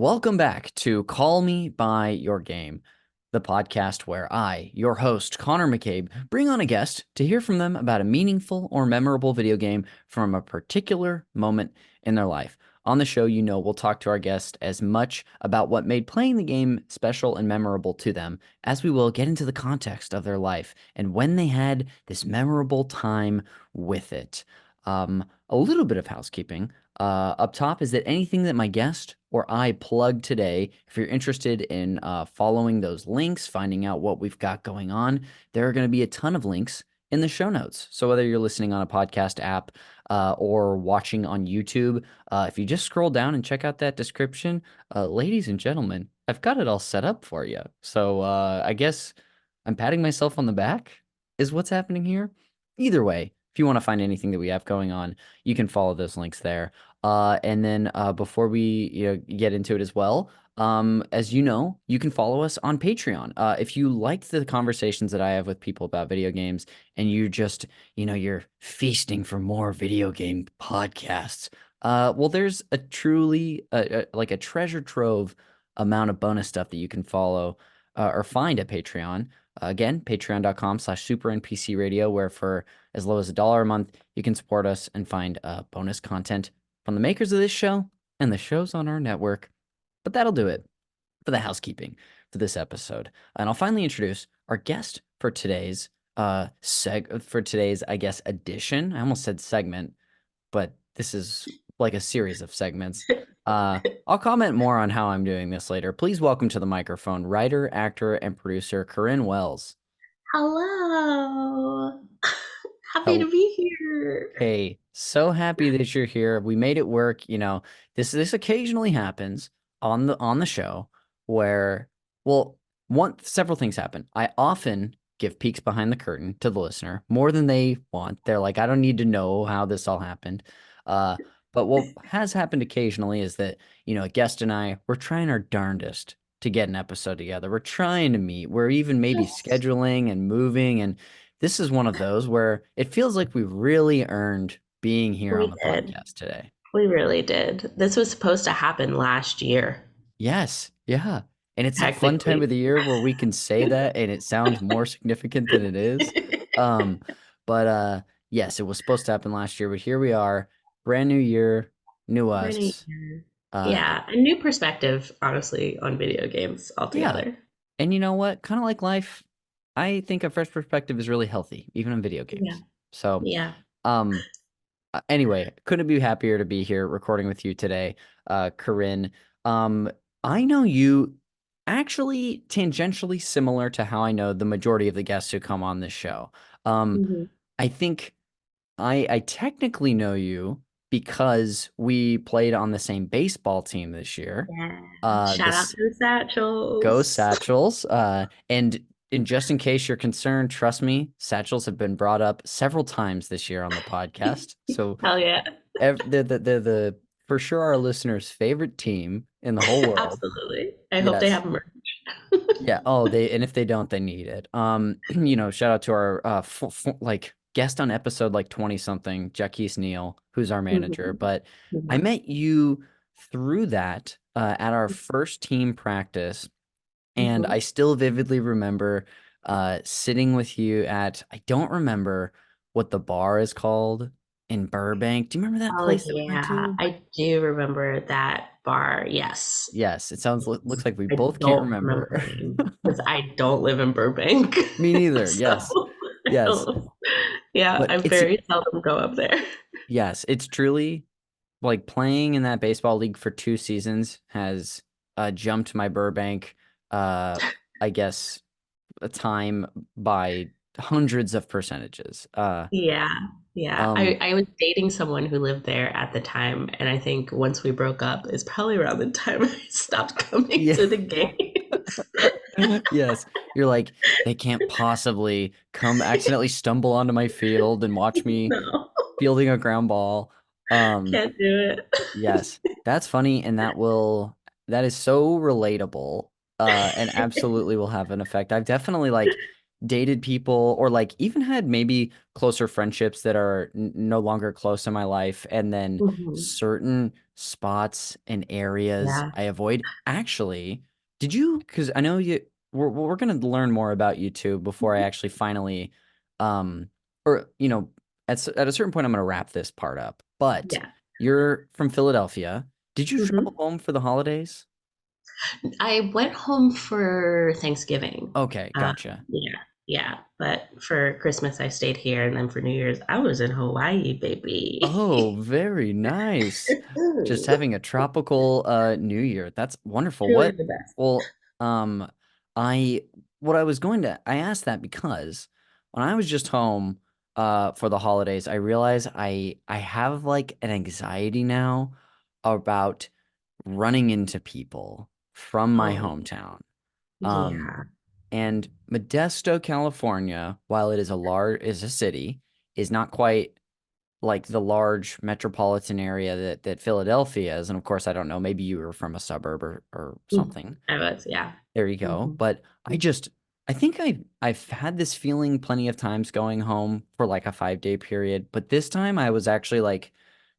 Welcome back to Call Me By Your Game, the podcast where I, your host, Connor McCabe, bring on a guest to hear from them about a meaningful or memorable video game from a particular moment in their life. On the show, we'll talk to our guest as much about what made playing the game special and memorable to them as we will get into the context of their life and when they had this memorable time with it. A little bit of housekeeping. Up top is that anything that my guest or I plug today, if you're interested in following those links, finding out what we've got going on, there are going to be a ton of links in the show notes. So whether you're listening on a podcast app or watching on YouTube, if you just scroll down and check out that description, ladies and gentlemen, I've got it all set up for you. So I guess I'm patting myself on the back is what's happening here. Either way, if you want to find anything that we have going on, you can follow those links there. And then before we get into it as well, as you know, you can follow us on Patreon. If you like the conversations that I have with people about video games and you just, you're feasting for more video game podcasts, well, there's a truly like a treasure trove amount of bonus stuff that you can follow or find at Patreon. Again, patreon.com/super NPC radio, where for as low as $1 a month, you can support us and find bonus content from the makers of this show and the shows on our network. But that'll do it for the housekeeping for this episode. And I'll finally introduce our guest for today's I guess, edition. I almost said segment, but this is like a series of segments. I'll comment more on how I'm doing this later. Please welcome to the microphone writer, actor, and producer Corin Wells. Hello. Happy to be here. Hey, so happy that you're here. We made it work. This occasionally happens on the show where, well, several things happen. I often give peeks behind the curtain to the listener more than they want. They're like, I don't need to know how this all happened. But what has happened occasionally is that, a guest and we're trying our darndest to get an episode together. We're trying to meet. We're even maybe scheduling and moving. And this is one of those where it feels like we've really earned being here on the podcast today. We really did. This was supposed to happen last year. Yes. Yeah. And it's a fun time of the year where we can say that and it sounds more significant than it is. But yes, it was supposed to happen last year, but here we are. Brand new year, new us. Yeah, a new perspective, honestly, on video games altogether. Yeah. And you know what? Kind of like life, I think a fresh perspective is really healthy, even in video games. Yeah. So, yeah. Anyway, couldn't be happier to be here recording with you today, Corinne. I know you actually tangentially similar to how I know the majority of the guests who come on this show. I think I technically know you because we played on the same baseball team this year. Yeah. Shout out to the Satchels. Go Satchels. And just in case you're concerned, trust me, Satchels have been brought up several times this year on the podcast. So hell yeah. They're the for sure our listeners' favorite team in the whole world. Absolutely. I hope they have merch. Yeah. Oh, and if they don't, they need it. Shout out to our guest on episode 20 something, Jaquise Neal, who's our manager. But I met you through that at our first team practice, and I still vividly remember sitting with you at, I don't remember what the bar is called in Burbank. Do you remember that place? Yeah, I do remember that bar. Yes. Yes, it looks like we both can't remember. Because I don't live in Burbank. Me neither. Yes. Yes. Yeah, I very seldom go up there. Yes, it's truly like playing in that baseball league for 2 seasons has jumped my Burbank, I guess, a time by hundreds of percentages. Yeah. I was dating someone who lived there at the time, and I think once we broke up, it's probably around the time I stopped coming to the game. Yes, you're like, they can't possibly accidentally stumble onto my field and watch me fielding a ground ball. Can't do it. Yes, that's funny, and that is so relatable, and absolutely will have an effect. I've definitely dated people or like even had maybe closer friendships that are no longer close in my life, and then Mhm. certain spots and areas Yeah. I avoid. Actually, did you? Because I know we're gonna learn more about you too before I Mhm. actually finally, um, or at a certain point I'm gonna wrap this part up. But Yeah. you're from Philadelphia. Did you travel Mhm. home for the holidays? I went home for Thanksgiving. Okay, Um, gotcha. yeah, yeah. But for Christmas, I stayed here, and then for New Year's, I was in Hawaii, Oh, baby. very nice. Just Ooh, having a tropical New Year. That's wonderful. truly the best. Well, um I what I was going to I asked that because when I was just home for the holidays, I realized I have like an anxiety now about running into people from my Oh, hometown. Um yeah. and Modesto, California, while it is a city, is not quite like the large metropolitan area that Philadelphia is. And of course, I don't know, maybe you were from a suburb or Mhm. something. I was, yeah. There you go. Mhm. But I think I've had this feeling plenty of times going home for like a 5 day period, but this time I was actually like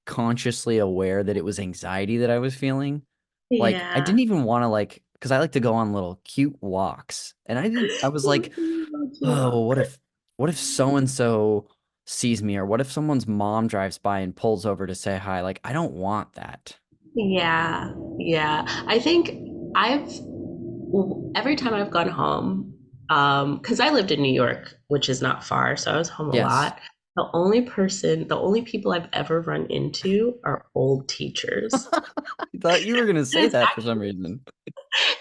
consciously aware that it was anxiety that I was feeling. Like I Yeah. didn't even want to like because I like to go on little cute walks. And I was like, You oh, walk. what if so and so sees me, or what if someone's mom drives by and pulls over to say hi? Like, I don't want that. Yeah, yeah. I think I've every time I've gone home, because I lived in New York, which is not far, so I was home a Yes. lot. The only people I've ever run into are old teachers. I thought you were gonna And say that for some reason.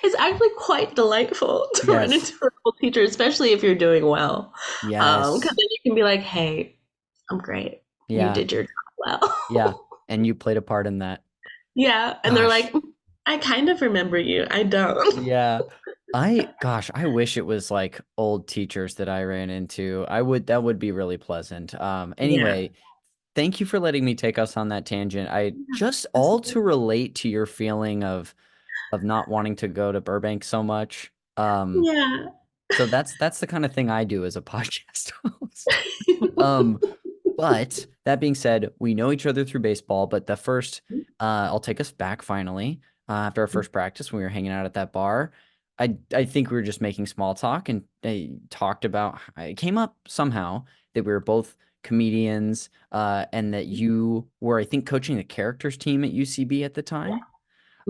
it's actually quite delightful to run Yes. into an old teacher, especially if you're doing well. Because Yes. then you can be like, "Hey, I'm great. You Yeah. did your job well." Yeah. And you played a part in that. Yeah, and they're like, Gosh. "I kind of remember you. I don't." Yeah. I wish it was like old teachers that I ran into. That would be really pleasant. Yeah. Anyway, thank you for letting me take us on that tangent. I Yeah, just all to absolutely. relate to your feeling of not wanting to go to Burbank so much. Yeah. So that's the kind of thing I do as a podcast host. Um, but that being said, we know each other through baseball. But I'll take us back finally. After our first practice, when we were hanging out at that bar, I think we were just making small talk, and they talked about it came up somehow that we were both comedians, and that you were, I think, coaching the characters team at UCB at the Yeah. time.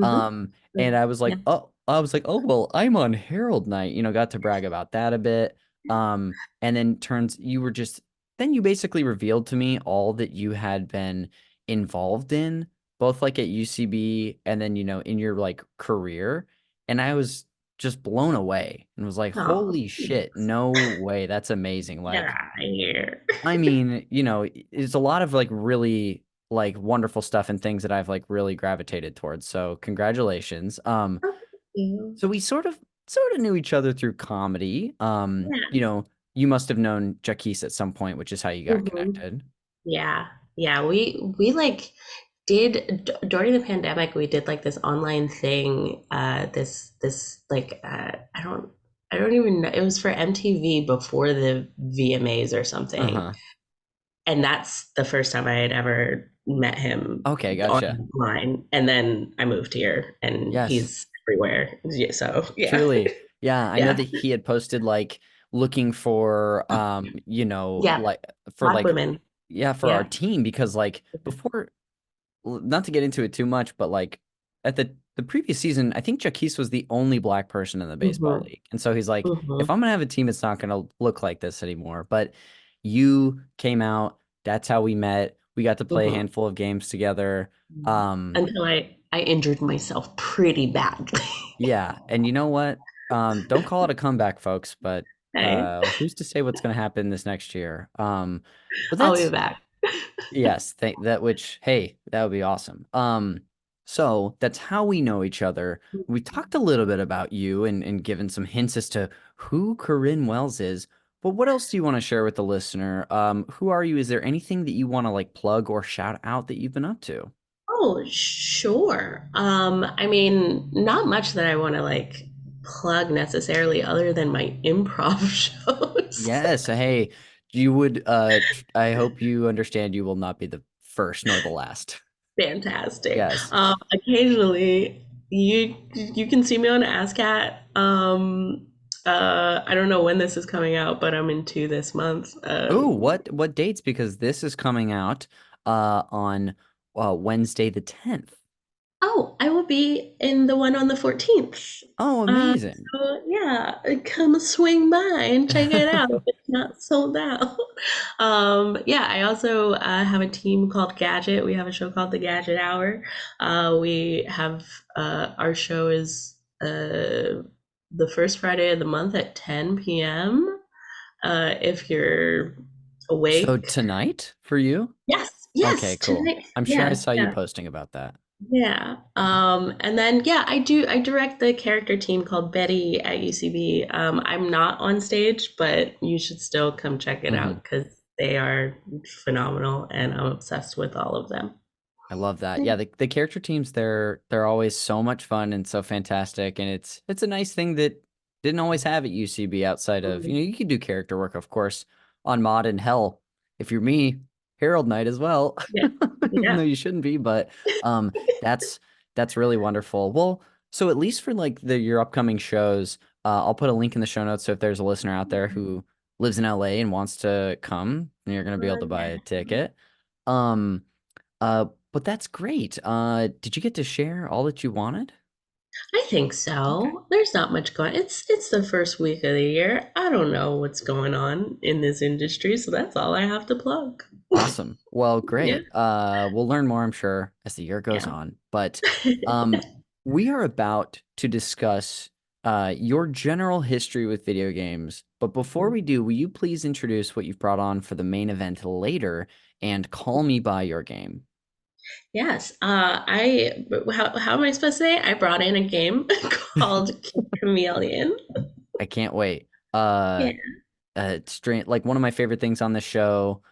Mhm. And Yeah. I was like, oh, well, I'm on Herald Night, got to brag about that a bit. And then then you basically revealed to me all that you had been involved in, both like at UCB and then, in your like career. And I was just blown away and was like, Oh, holy shit, no way. That's amazing. get Like, out of here. I mean, it's a lot of like really like wonderful stuff and things that I've like really gravitated towards. So congratulations. Thank you. So we sort of knew each other through comedy. Yeah. You must have known Jaquise at some point, which is how you got Mhm. connected. Yeah. Yeah. We like during the pandemic, we did like this online thing. This like I don't even know. It was for MTV before the VMAs or something. Uh-huh. And that's the first time I had ever met him Okay, gotcha. online. And then I moved here, and Yes. he's everywhere. Yeah, so yeah, Truly. Yeah, I know yeah, that he had posted like looking for yeah. like for Black like women. yeah, for our Yeah. team because like before, not to get into it too much, but like at the previous season, I think Jaquise was the only black person in the baseball Hmm. league. And so he's like, if Hmm. I'm gonna have a team, it's not gonna look like this anymore. But you came out, that's how we met. We got to play a Hmm. handful of games together. Um, Until I injured myself pretty badly. yeah, and you know what? Don't call it a comeback, folks, but Okay, who's to say what's gonna happen this next year? But I'll be that's back. Yes, hey, that would be awesome. So that's how we know each other. We talked a little bit about you and given some hints as to who Corinne Wells is. But what else do you want to share with the listener? Who are you? Is there anything that you want to like plug or shout out that you've been up to? Oh, sure. I mean, not much that I want to like plug necessarily other than my improv shows. Yes. Hey, you would I hope you understand you will not be the first nor the last. Fantastic. Yes. Occasionally, you can see me on ASCAT. I don't know when this is coming out, but I'm in two this month. Oh, what dates? Because this is coming out on Wednesday the 10th. Oh, I will be in the one on the 14th. Oh, amazing. So yeah, come swing by and check it out if it's not sold out. Yeah, I also have a team called Gadget. We have a show called the Gadget Hour. We have our show is the first Friday of the month at 10 p.m. If you're So awake. tonight for you? Yes, Okay, yes, cool. tonight. I'm sure I Yeah, saw you yeah. posting about that. Yeah. And then yeah, I direct the character team called Betty at UCB. I'm not on stage, but you should still come check it Hmm. out because they are phenomenal and I'm obsessed with all of them. I love that. Yeah, the character teams they're always so much fun and so fantastic, and it's a nice thing that didn't always have at UCB outside of, you could do character work, of course, on mod and hell. If you're me, Herald Knight as well, Yeah. even Yeah. though you shouldn't be, but um that's that's really wonderful. Well, so at least for like your upcoming shows, I'll put a link in the show notes so if there's a listener out there who lives in LA and wants to come, you're gonna be able to buy a ticket. Um but that's great. Did you get to share all that you wanted? I think Okay. so. There's not much going. It's the first week of the year. I don't know what's going on in this industry, so that's all I have to plug. Awesome. Well, Yeah. great. We'll learn more, I'm sure, as the year goes Yeah. on. But um, we are about to discuss your general history with video games. But before we do, will you please introduce what you've brought on for the main event later and call me by your game? Yes. How am I supposed to say? I brought in a game called Kid Chameleon. I can't wait. Yeah. Strange. Like one of my favorite things on the show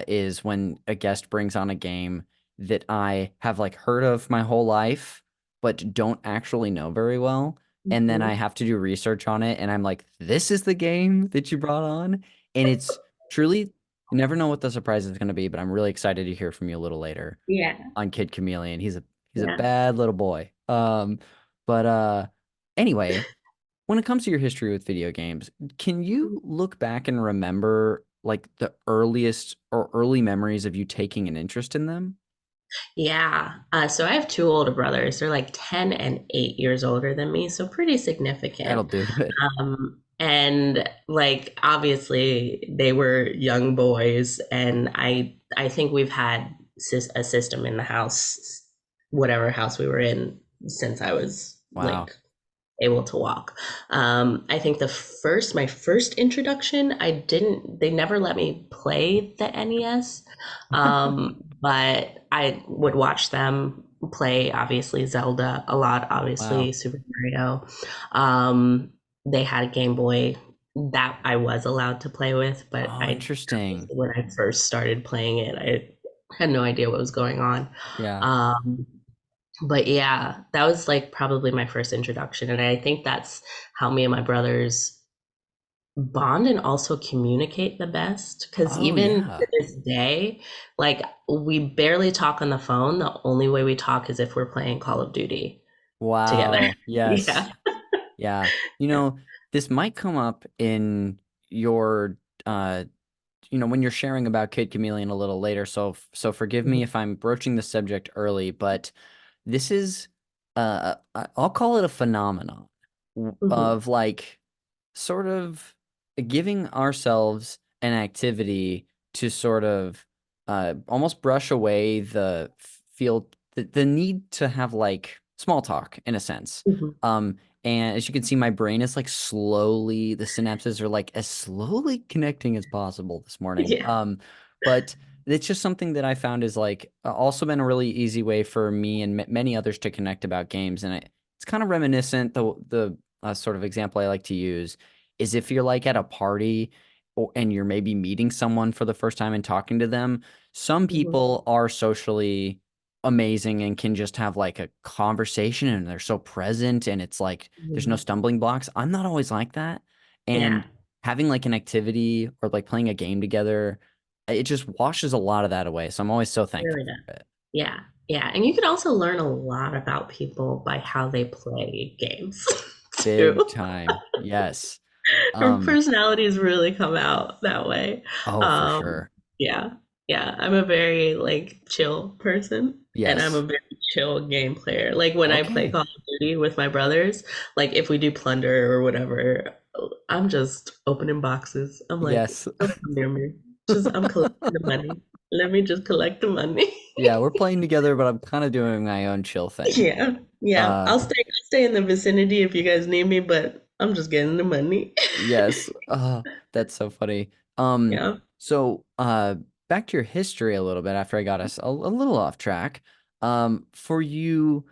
is when a guest brings on a game that I have like heard of my whole life, but don't actually know very well. And then I Mhm. have to do research on it, and I'm like, this is the game that you brought on. And it's truly, you never know what the surprise is going to be, but I'm really excited to hear from you a little later Yeah. on Kid Chameleon. He's a Yeah. bad little boy. But anyway, when it comes to your history with video games, can you look back and remember like the earliest or early memories of you taking an interest in them? Yeah. So I have two older brothers. They're like 10 and 8 years older than me, so pretty That'll significant. do it. And like obviously they were young boys, and I think we've had a system in the house, whatever house we were in, since I was Wow. like able to walk. I think my first introduction, they never let me play the NES, but I would watch them play, obviously, Zelda a lot, Wow. obviously, Super Mario. Um, they had a Game Boy that I was allowed to play with, but Oh, interesting. when I first started playing it, I had no idea what was going on. Yeah. Um, but yeah, that was like probably my first introduction. And I think that's how me and my brothers bond and also communicate the best. Because Oh, even to yeah. this day, like we barely talk on the phone. The only way we talk is if we're playing Call of Duty together. Wow. Yes. Yeah. Yeah. You know, this might come up in your uh when you're sharing about Kid Chameleon a little later, so forgive me if I'm broaching the subject early, but this is I'll call it a phenomenon Mhm. of like sort of giving ourselves an activity to sort of almost brush away the need to have like small talk in a sense. Mhm. Um, and as you can see, my brain is like slowly, the synapses are like as slowly connecting as possible this morning. Yeah. But it's just something that I found is like also been a really easy way for me and many others to connect about games. And it's kind of reminiscent. The sort of example I like to use is if you're like at a party and you're maybe meeting someone for the first time and talking to them. Some Mhm. people are socially amazing and can just have like a conversation and they're so present and it's like there's no Mhm. stumbling blocks. I'm not always like that. Yeah, And having like an activity or like playing a game together, it just washes a lot of that away. So I'm always so thankful really does. for it. Yeah, yeah. And you can also learn a lot about people by how they play games Big too. time. Yes. Her Um, personalities really come out that way. oh, for Um, sure. yeah, yeah. I'm a very like chill person, and I'm a Yes. very chill game player. Like when I play Okay. Call of Duty with my brothers, like if we do plunder or whatever, I'm just opening boxes. I'm like, Yes. don't come near me. Just I'm collecting the money. Let me just collect the money. Yeah, we're playing together, but I'm kind of doing my own chill thing. Yeah, yeah. Uh, I'll stay in the vicinity if you guys need me, but I'm just getting the money. yes. That's so funny. Um, Yeah. so back to your history a little bit after I got us a little off track. For you,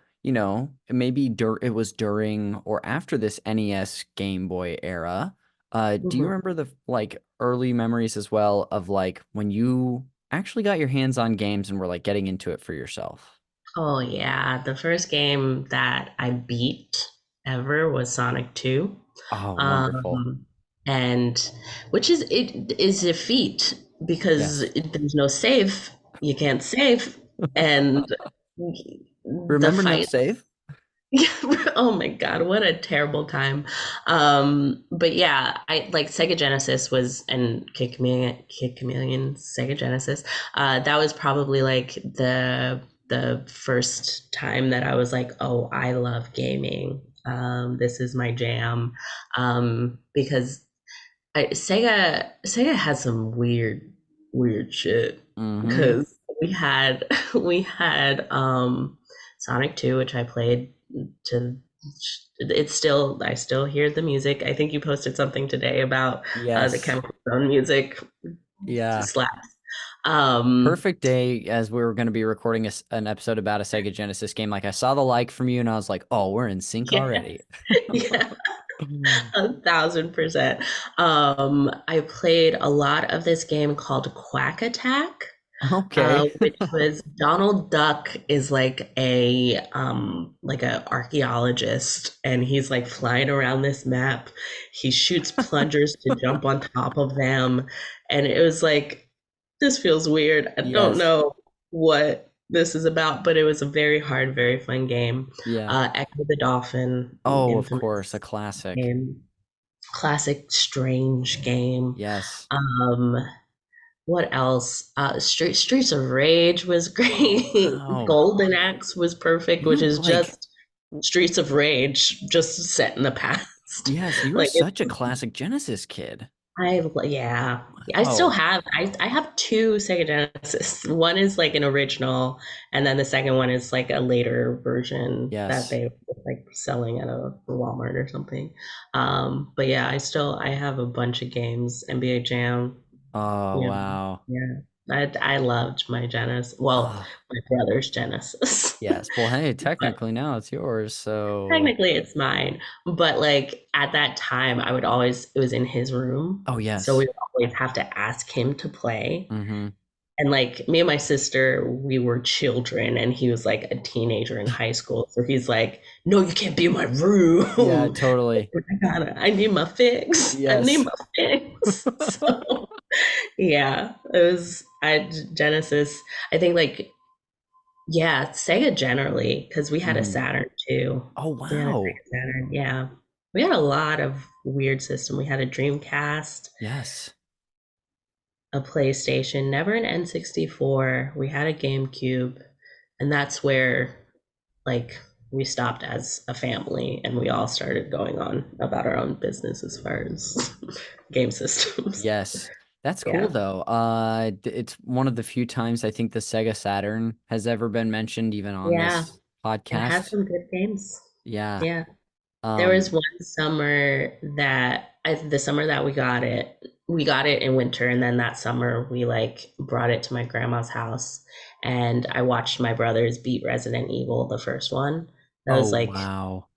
maybe it was during or after this NES Game Boy era. Do you Mhm. remember the like early memories as well of like when you actually got your hands on games and were like getting into it for yourself? Oh yeah, the first game that I beat ever was Sonic 2. Oh, wonderful. Um, and which is a feat because Yes. there's no save. You can't save. And the Remember no fight. save? Oh my God, what a terrible time. But yeah, I like Sega Genesis was and Kid Chameleon, Sega Genesis. That was probably like the first time that I was like, oh, I love gaming. This is my jam. Because Sega had some weird shit Mm-hmm. because we had Sonic 2, which I played to I still hear the music. I think you posted something today about the Yes. Chemical Zone music Yeah. slaps. Um Perfect day as we were going to be recording an episode about a Sega Genesis game. Like I saw the like from you and I was like, oh, we're in sync yeah, already. yeah. 1,000%. I played a lot of this game called Quack Attack, Okay. which was Donald Duck is like a archaeologist, and he's like flying around this map. He shoots plungers to jump on top of them, and it was like this feels weird. I don't Yes. know what this is about, but it was a very hard, very fun game. Yeah. Echo the Dolphin, Oh, of course, a infamous classic. game, classic strange game. Yes. Um, what else? Streets of Rage was Oh, great. wow. Golden Axe was perfect, which You is like, just Streets of Rage, just set in the past. yes, you were Like it, such a classic Genesis kid. yeah. I still Wow. have I have two Sega Genesis. One is like an original, and then the second one is like a later version that Yes. they were like selling at a Walmart or something. But yeah, I have a bunch of games. NBA Jam, Oh, yeah, wow. yeah. I loved my Genesis. Well, Oh, my brother's Genesis. yes. Well, hey, But technically now it's yours. So, technically it's mine. But like at that time, I would always it was in his room, oh, so we yes. would always have to ask him to play. Mm-hmm. And like me and my sister, we were children, and he was like a teenager in high school. So he's like, "No, you can't be in my Yeah, room. totally. I need my fix. I need Yes. my fix." So yeah, it was Genesis. I think like yeah, Sega generally because we had a Mhm. Saturn too. Oh, We had a wow. Sega Saturn. Yeah, we had a lot of weird system. We had a Dreamcast, Yes. a PlayStation, never an N64. We had a GameCube, and that's where like we stopped as a family and we all started going on about our own business as far as game systems. Yes. That's cool Yeah. though. It's one of the few times I think the Sega Saturn has ever been mentioned even on Yeah. this It had podcast. some good games. Yeah. Yeah. There was Um, one summer the summer that we got it in winter, and then that summer we like brought it to my grandma's house, and I watched my brothers beat Resident Evil, the first one. That oh was like wow.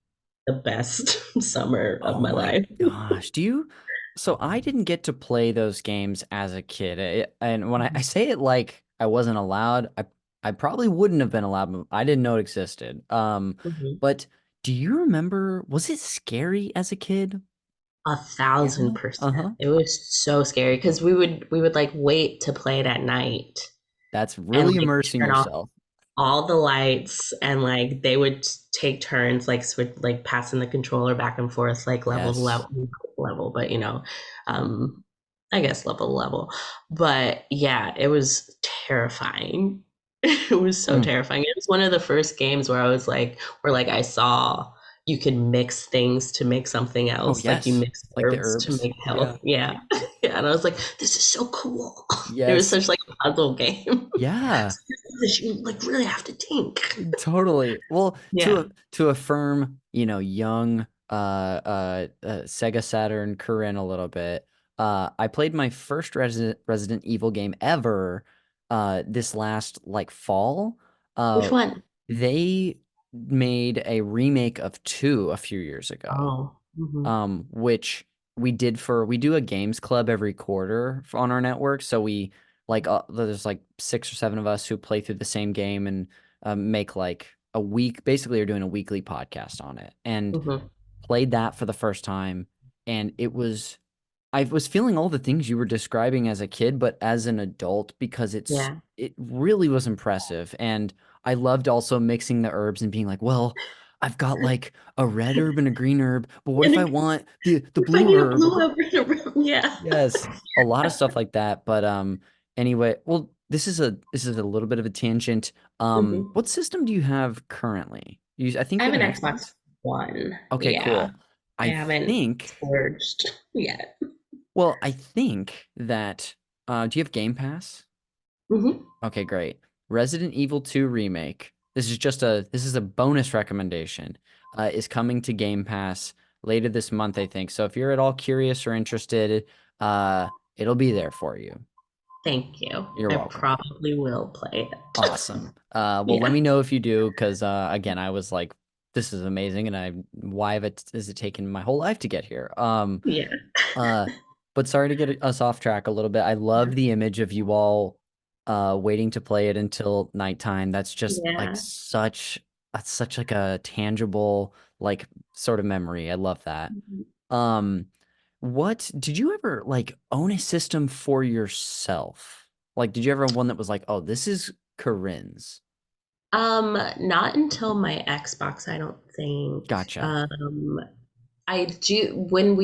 the best summer of Oh my my life. gosh. So I didn't get to play those games as a kid. And when I say it like I wasn't allowed, I probably wouldn't have been allowed. I didn't know it existed. Mhm. But do you remember, was it scary as a kid? A Yeah. 1000%. Uh-huh. It was so scary because we would like wait to play it at night That's and really like immersing turn off yourself. all the lights, and like they would take turns like switch, like passing the controller back and forth, like level to Yes. level, but um I guess level to level. But yeah, it was terrifying. It was so Mm. terrifying. It was one of the first games where I was like, where like I saw you could mix things to make something Oh, else. Like you yes. mix Like the herbs to herbs. make Yeah. health. Yeah. Yeah. And I was like, this is so cool. It was Yes. such like a puzzle game. Yeah. You like really have to think. Totally. Well, Yeah. to affirm, young Sega Saturn Corinne a little bit, I played my first Resident Evil game ever this last like fall. Which Uh one? they made a remake of 2 a few years ago. Oh. Which we do a games club every quarter on our network. So we like there's like 6 or 7 of us who play through the same game and make like a week. Basically, are doing a weekly podcast on it, and Hmm. played that for the first time, and I was feeling all the things you were describing as a kid, but as an adult because Yeah. it really was impressive. And I loved also mixing the herbs and being like, well, I've got like a red herb and a green herb, but what if I And want the I blue need a herb? blue over the room. Yeah. Yes, a lot of stuff like that. But anyway, well, this is a little bit of a tangent. Hmm. What system do you have currently? I think I you have have an an Xbox Xbox? One. Okay, Yeah. cool. I I haven't think splurged yet. Well, I think that do you have Game Pass? Hmm. Okay, great. Resident Evil 2 remake. This is a bonus recommendation. Is coming to Game Pass later this month, I think. So if you're at all curious or interested, uh it'll be there for you. Thank you. You're I welcome. probably will play it. Awesome. Well, let Yeah. me know if you do, because again, I was like, this is amazing, and why has it taken my whole life to get here? Yeah. Uh, but sorry to get us off track a little bit. I love the image of you all waiting to play it until nighttime. That's just like Yeah. that's such like a tangible like sort of memory. I love that. Um, what did you ever like own a system for yourself? Like, did you ever have one that was like, oh, this is Corinne's? Not until my Xbox, I don't think. Gotcha. I do when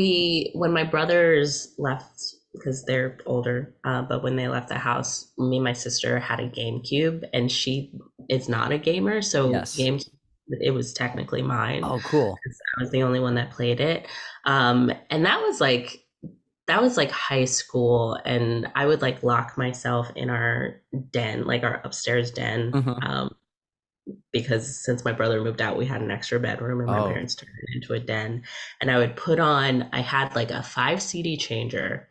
my brothers left because they're older, but when they left the house, me and my sister had a GameCube, and she is not a gamer, so Yes. game it was technically mine Oh, cool. because I was the only one that played it. And that was like high school, and I would like lock myself in our den, like our upstairs den. Uh-huh. Because since my brother moved out, we had an extra bedroom, and my Oh, parents turned it into a den. And I had like a 5 CD changer,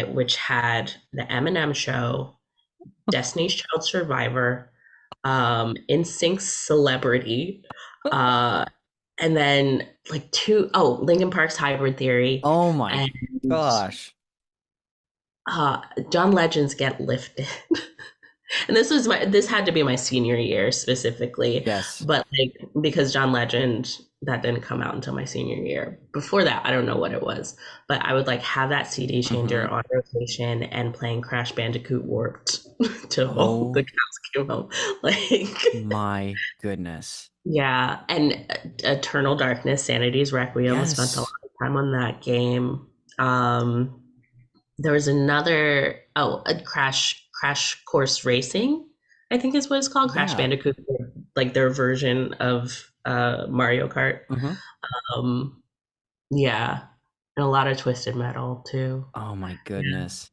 which had the Eminem Show, Destiny's Child Survivor, NSYNC Celebrity, uh, and then like Linkin Park's Hybrid Theory, oh my and gosh. uh, John Legend's Get Lifted. And this had to be my senior year specifically, Yes. but like because John Legend, that didn't come out until my senior year. Before that, I don't know what it was, but I would like have that CD changer Hmm. on rotation and playing Crash Bandicoot Warped till the Oh cows came home. Like my goodness. yeah, and Eternal Darkness, Sanity's Requiem. I spent a lot Yes. of time on that game. Um, there was another a Crash Course Racing, I think is what it's called. Crash Yeah. Bandicoot, like their version of Mario Kart. Hmm. Um, yeah, and a lot of Twisted Metal too. Oh my Yeah, goodness.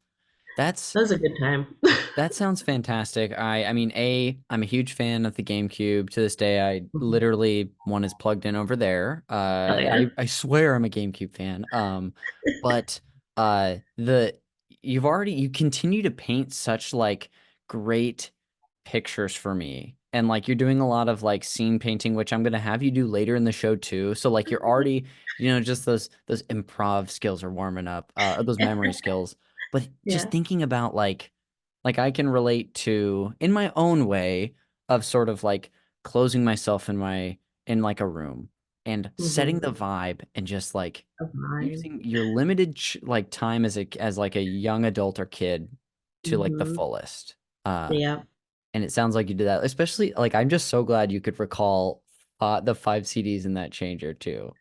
That's that was a good time. that sounds fantastic. I mean, I'm a huge fan of the GameCube. To this day, I Mhm. literally one is plugged in over there. Hell yeah. I swear I'm a GameCube fan. But the you continue to paint such like great pictures for me. And like you're doing a lot of like scene painting, which I'm gonna have you do later in the show too. So like you're already, just those improv skills are warming up, or those memory skills. But Yeah. just thinking about like like I can relate to in my own way of sort of like closing myself in my in like a room and setting the Mm-hmm. vibe and just like A vibe. using your limited like time as a as like a young adult or kid to like the Mm-hmm. fullest. Uh Yeah. and it sounds like you did that. Especially like I'm just so glad you could recall the five CDs in that changer too.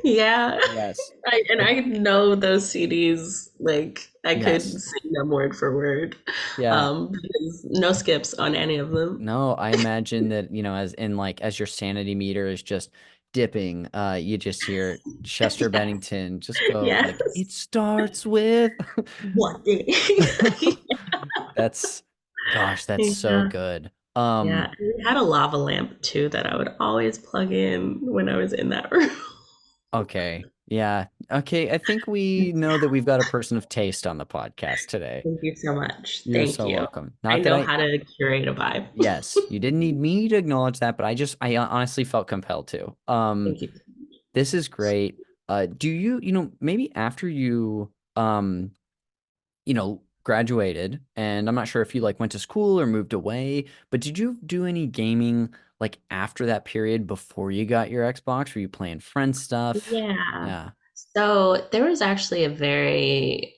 Yeah. Yes. I Like know those CDs, like I could yes. sing them word for word. Yeah. Because no skips on any of them. No, I imagine that, as in like as your sanity meter is just dipping, you just hear Chester Yeah. Bennington just go like, Yes. it starts with One day. that's gosh, that's so Yeah. good. Yeah. And we had a lava lamp too that I would always plug in when I was in that room. Okay. Yeah. Okay, I think we know that we've got a person of taste on the podcast today. Thank you so much. You're Thank so you. welcome. I Not that know I how to curate a vibe. yes, you didn't need me to acknowledge that, but I honestly felt compelled to. Thank you. This is great. Do you, maybe after you, graduated, and I'm not sure if you like went to school or moved away, but did you do any gaming like after that period before you got your Xbox? Were you playing friend stuff? Yeah. Yeah. So there was actually a very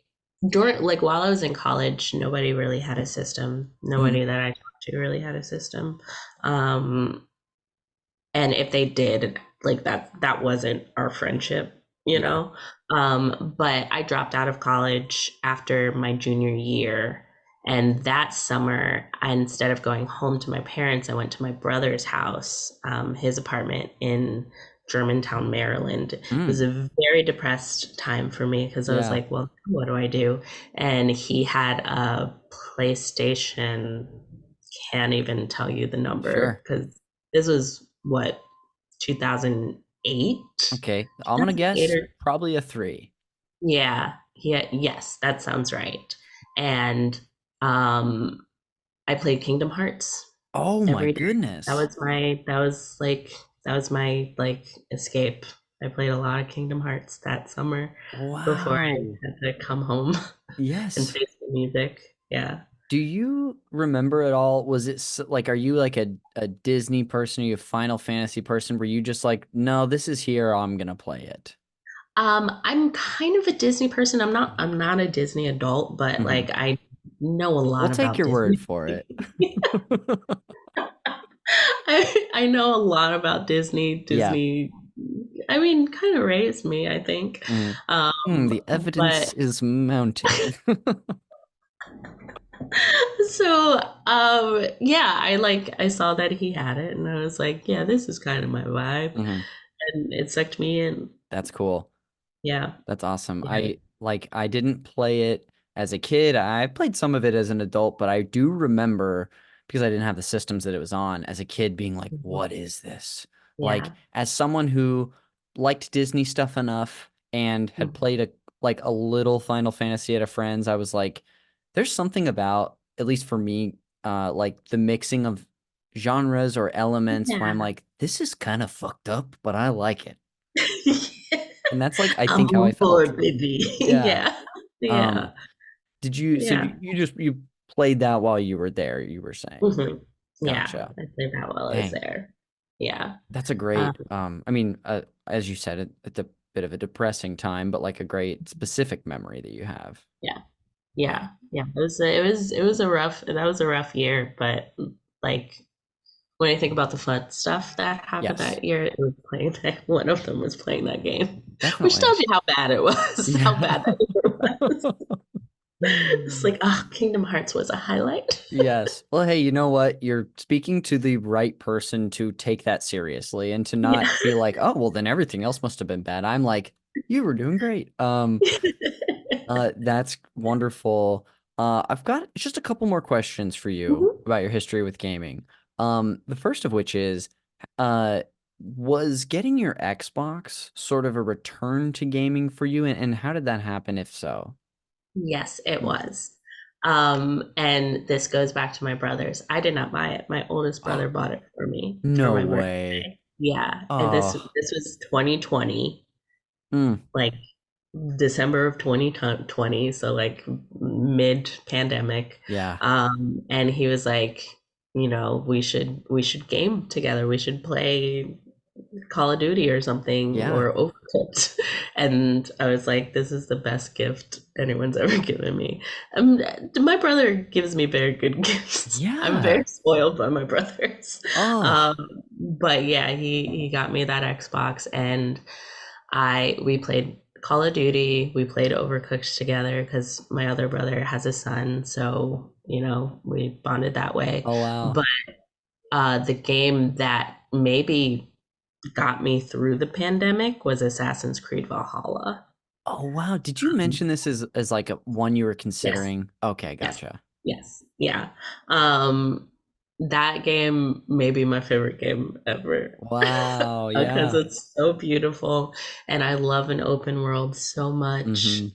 during like while I was in college, nobody really had a system. Mm, Nobody that I talked to really had a system. Um, and if they did, like that wasn't our friendship, you yeah. know. But I dropped out of college after my junior year, and that summer, instead of going home to my parents, I went to my brother's house, his apartment in Germantown, Maryland. It was Mm, a very depressed time for me because I was yeah. like, well, what do I do? And he had a PlayStation, can't even tell you the number Sure. because this was what, 2008? Okay. I'm gonna 2008 guess or probably a three. yeah, yeah, yes, that sounds right. And um I played Kingdom Hearts Oh my every day. goodness. That was my like escape. I played a lot of Kingdom Hearts that summer before I Wow. had to come home and Yes. face the music. Yeah. Do you remember at all? Was it like, are you like a Disney person? Are you a Final Fantasy person? Were you just like, no, this is here, I'm gonna play it? I'm kind of a Disney person. I'm not a Disney adult, but Hmm. like I know a We'll lot take about your word Disney. for it. I know a lot about Disney. Yeah. Disney, I mean, kind of raised me, I think. Mm. The evidence But is mounting. so yeah, I saw that he had it and I was like, yeah, this is kind of my vibe. Hmm. And it sucked me in. That's cool. Yeah. That's awesome. Yeah. I didn't play it as a kid. I played some of it as an adult, but I do remember because I didn't have the systems that it was on as a kid being like, Mhm. what is this? Like Yeah. as someone who liked Disney stuff enough and had Mhm. played a little Final Fantasy at a friend's, I was like, there's something about, at least for me, like the mixing of genres or elements where I'm Yeah. like, this is kind of fucked up, but I like it. And that's like I I'm think how I on felt. board, baby. Yeah. Yeah. Yeah. Um, did you, so Yeah. you just, you played that while you were there, you were saying. Mhm. Yeah. Gotcha. I played that while I was Dang. there. Yeah. That's a Um, great, I mean, as you said, it's a bit of a depressing time, but like a great specific memory that you have. yeah. Yeah. Yeah. Yeah. It was a rough, that was a rough year, but like when I think about the fun stuff that happened Yes, that year, it was playing that one of them was playing that game, which definitely. tells you how bad it was, how Yeah. bad that year was. It's like, ah, Kingdom Hearts was a highlight. Yes. Well, hey, you know what? You're speaking to the right person to take that seriously and to Yeah. not feel like, oh, well, then everything else must have been bad. I'm like, you were doing great. That's wonderful. I've got just a couple more questions for you Mhm. about your history with gaming. The first of which is, uh, was getting your Xbox sort of a return to gaming for you, and how did that happen, if so? Yes, it was. And this goes back to my brothers. I did not buy it. My oldest brother bought it for me for No my way. birthday. Yeah, and Oh, this was 2020, mm, like December of 2020, so like mid pandemic. Yeah. And he was like, we should game together. We should play Call of Duty or something Yeah. or Overcooked. And I was like, this is the best gift anyone's ever given me. My brother gives me very good gifts. I'm very Yeah. spoiled by my brothers. Oh. Um, but yeah, he got me that Xbox, and we played Call of Duty. We played Overcooked together because my other brother has a son, so we bonded that way. Oh wow. But the game that maybe got me through the pandemic was Assassin's Creed Valhalla. Oh wow. Did you Um, mention this as like a one you were yes, considering? Okay, yes, gotcha. yes, yeah. Um, that game may be my favorite game ever Wow. because Yeah. it's so beautiful, and I love an open world so much. Mm-hmm.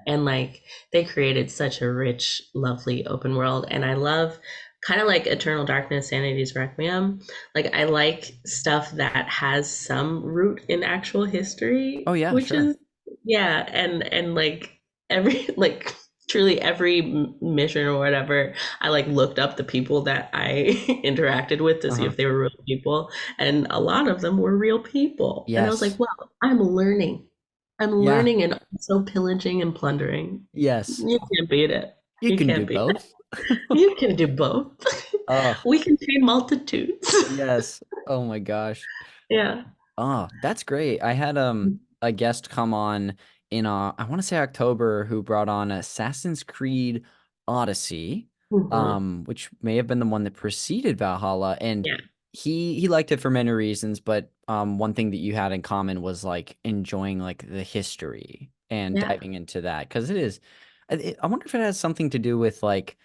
And like they created such a rich, lovely open world, and I love kind of like Eternal Darkness, Sanity's Requiem. Like I like stuff that has some root in actual Oh history, yeah, which sure. is yeah, and like every like truly every mission or whatever, I like looked up the people that I interacted with to see Uh-huh. if they were real people, and a lot of them were real people. And I was Yes. like, wow, I'm learning. I'm Yeah. learning and also pillaging and plundering. Yes. You can't beat it. You You can do can't beat it. both. You can do both. Oh, We can feed multitudes. yes. Oh my gosh. Yeah. Oh, that's great. I had a guest come on in I want to say October who brought on Assassin's Creed Odyssey, Hmm. which may have been the one that preceded Valhalla, and Yeah. he liked it for many reasons, but one thing that you had in common was like enjoying like the history and Yeah. diving into that because it is I wonder if it has something to do with like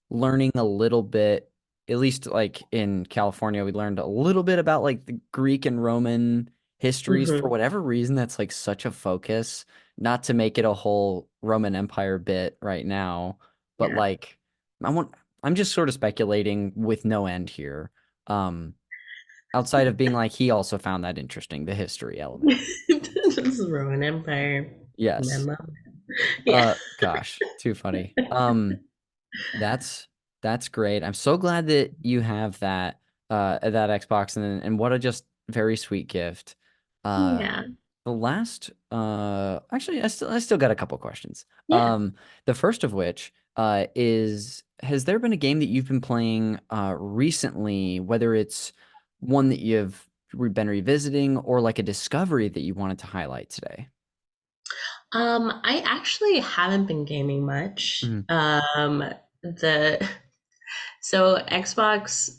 learning a little bit, at least like in California, we learned a little bit about like the Greek and Roman histories for Hmm. whatever reason. That's like such a focus, not to make it a whole Roman Empire bit right now, but Yeah. like I want, I'm just sort of speculating with no end here. Um, outside of being like he also found that interesting, the history element. This is Roman Empire. Yes. Men love it. Yeah. Gosh, too funny. That's that's great. I'm so glad that you have that Xbox and what a just very sweet gift. Uh Yeah. the last actually I still got a couple questions. Yeah. The first of which is has there been a game that you've been playing recently, whether it's one that been revisiting or like a discovery that you wanted to highlight today? I actually haven't been gaming much. Mhm. The So Xbox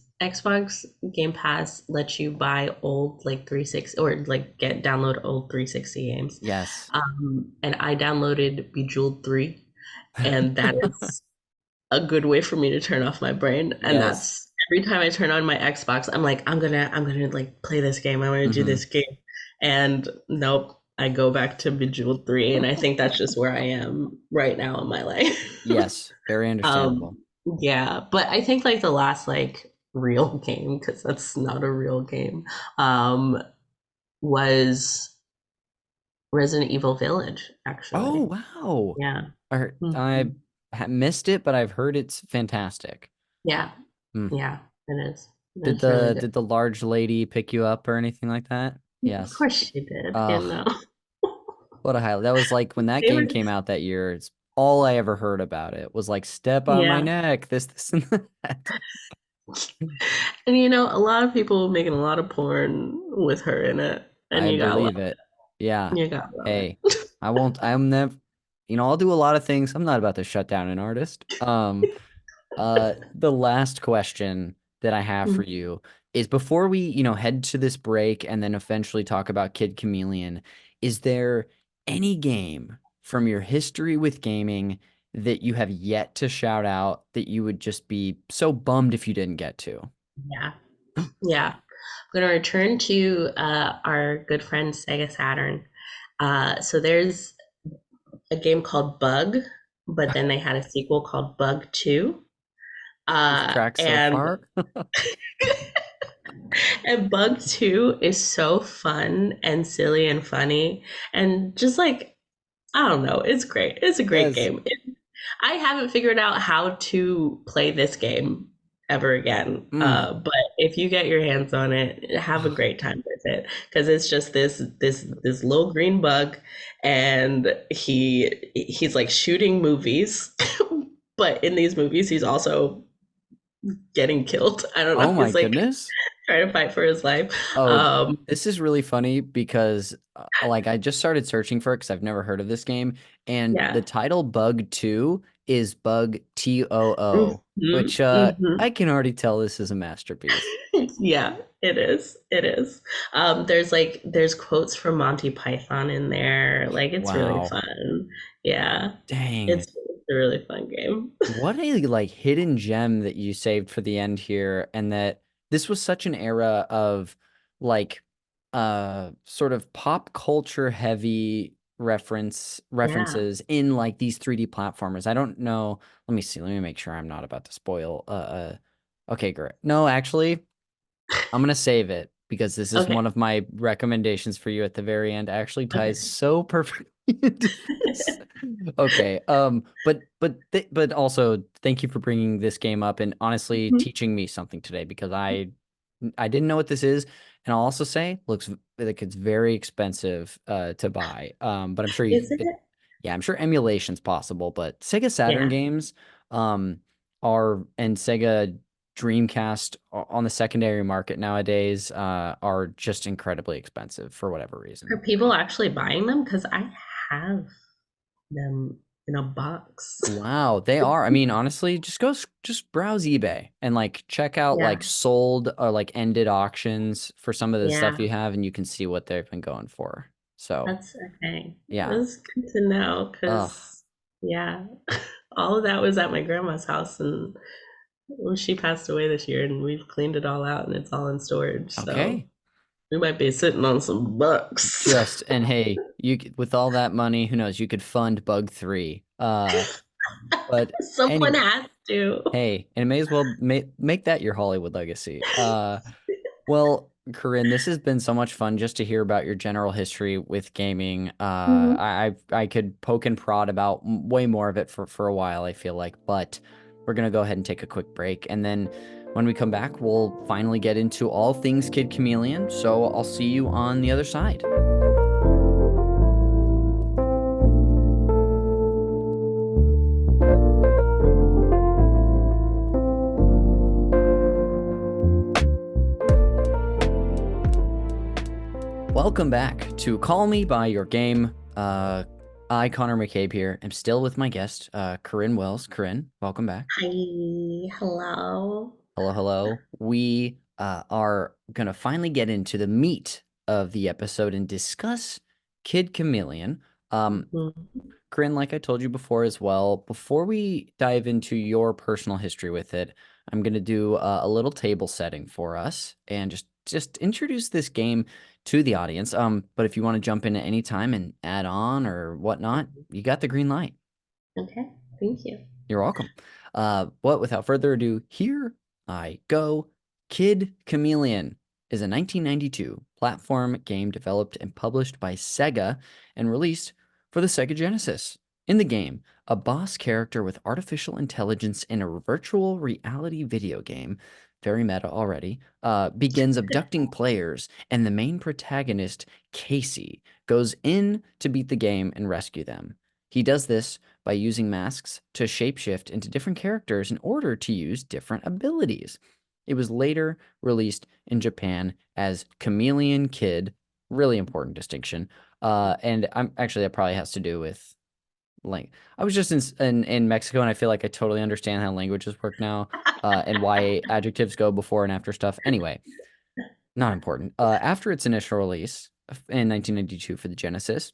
Game Pass lets you buy old like 360 or like get download old 360 games. Yes. And I downloaded Bejeweled 3, and that is a good way for me to turn off my brain. And Yes. that's every time I turn on my Xbox, I'm like, I'm gonna like play this game. I'm gonna do Hmm. this game. And nope, I go back to Bejeweled 3, and I think that's just where I am right now in my life. Yes. Very Um, understandable. yeah, but I think like the last like real game, because that's not a real game, um, was Resident Evil Village, Oh, actually. wow. Yeah. I Mhm. missed it, but I've heard it's fantastic. Yeah. Mm. Yeah, it is. Did It's really the good. did the large lady pick you up or anything like that? Of Yes. course she did, Oh, you what a highlight. That was like when that They were game came out that year, it's all I ever heard about it was like step on my yeah. neck, this, and that. And a lot of people making a lot of porn with her in it, and I you gotta love believe it. Yeah. it. You gotta love Hey, it. I'm never, I'll do a lot of things. I'm not about to shut down an artist. The last question that I have for you is before we, head to this break and then eventually talk about Kid Chameleon, is there any game from your history with gaming that you have yet to shout out that you would just be so bummed if you didn't get to? Yeah. Yeah. I'm going to return to our good friend Sega Saturn. So there's a game called Bug, but then they had a sequel called Bug 2. This track so And far? and Bug 2 is so fun and silly and funny and just like I don't know, it's great. It's a great Yes. game. I haven't figured out how to play this game ever again. Mm. But if you get your hands on it, have a great time with it because it's just this little green bug, and he's like shooting movies, but in these movies he's also getting killed. I don't Oh know. my He's like goodness. trying to fight for his life. Oh, Um, this is really funny because like I just started searching for it because I've never heard of this game, and the yeah. title Bug 2 is Bug TOO, Mhm, which mhm. I can already tell this is a masterpiece. Yeah, it is. It is. There's quotes from Monty Python in there. Like it's really Wow. fun. Yeah. Dang. It's a really fun game. What a like hidden gem that you saved for the end here, and that this was such an era of like sort of pop culture heavy Yeah. references in like these 3D platformers. I don't know. Let me see. Let me make sure I'm not about to spoil okay, great. No, actually, I'm gonna save it because this is one Okay. of my recommendations for you at the very end. Actually ties Okay. so perfectly into this. Okay. But also thank you for bringing this game up and honestly Mhm. teaching me something today because I didn't know what this is, and I'll also say looks like it's very expensive to buy. But I'm sure Is it? yeah, I'm sure emulation's possible, but Sega Saturn Yeah. games um are and Sega Dreamcast on the secondary market nowadays are just incredibly expensive for whatever reason. Are people actually buying them? Because I have them in a box. Wow, they are. I mean, honestly, just browse eBay and like check out like Yeah. sold or like ended auctions for some of the stuff Yeah. you have, and you can see what they've been going for. So, That's okay. yeah. That's good to know Ugh. because, yeah, all of that was at my grandma's house, and well, she passed away this year, and we've cleaned it all out, and it's all in storage. So Okay. we might be sitting on some bucks. Just and hey, with all that money, who knows, you could fund Bug 3. But Someone anyway, has to. hey, and it may as well make that your Hollywood legacy. Well, Corinne, this has been so much fun just to hear about your general history with gaming. Mhm. I could poke and prod about way more of it for a while, I feel like, but we're gonna go ahead and take a quick break, and then when we come back, we'll finally get into all things Kid Chameleon. So I'll see you on the other side. Welcome back to Call Me by Your Game. I, Connor McCabe here, am still with my guest, Corinne Wells. Corinne, welcome back. Hi, hello. Hello, hello. We are going to finally get into the meat of the episode and discuss Kid Chameleon. Um, Mhm. Corinne, like I told you before as well, before we dive into your personal history with it, I'm going to do a little table setting for us and just introduce this game to the audience. But if you want to jump in at any time and add on or whatnot, you got the green light. Okay, thank you. You're welcome. But without further ado, here I go. Kid Chameleon is a 1992 platform game developed and published by Sega and released for the Sega Genesis. In the game, a boss character with artificial intelligence in a virtual reality video game, very meta already, begins abducting players, and the main protagonist, Casey, goes in to beat the game and rescue them. He does this by using masks to shapeshift into different characters in order to use different abilities. It was later released in Japan as Chameleon Kid, really important distinction. And I'm actually that probably has to do with like I was just in Mexico and I feel like I totally understand how languages work now, and why adjectives go before and after stuff. Anyway, not important. After its initial release in 1992 for the Genesis,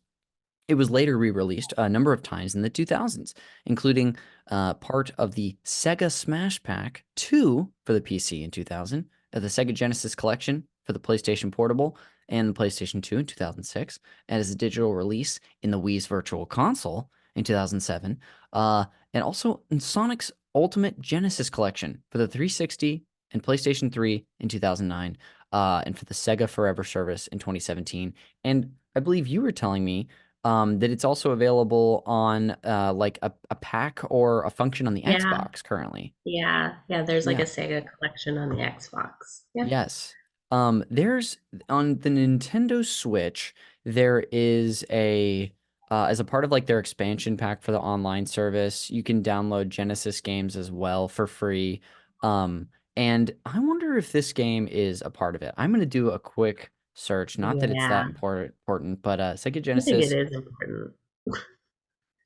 it was later re-released a number of times in the 2000s, including part of the Sega Smash Pack 2 for the PC in 2000, the Sega Genesis Collection for the PlayStation Portable and the PlayStation 2 in 2006, and as a digital release in the Wii's Virtual Console in 2007, and also in Sonic's Ultimate Genesis Collection for the 360 and PlayStation 3 in 2009, and for the Sega Forever service in 2017. And I believe you were telling me that it's also available on like a pack or a function on the Yeah, Xbox currently. yeah. There's like a Yeah. Sega collection on the Xbox. Yeah. Yes. There's on the Nintendo Switch, there is a as a part of like their expansion pack for the online service, you can download Genesis games as well for free. Um, and I wonder if this game is a part of it. I'm gonna do a quick search, not that it's that Yeah, important, but Sega I think it Genesis is important.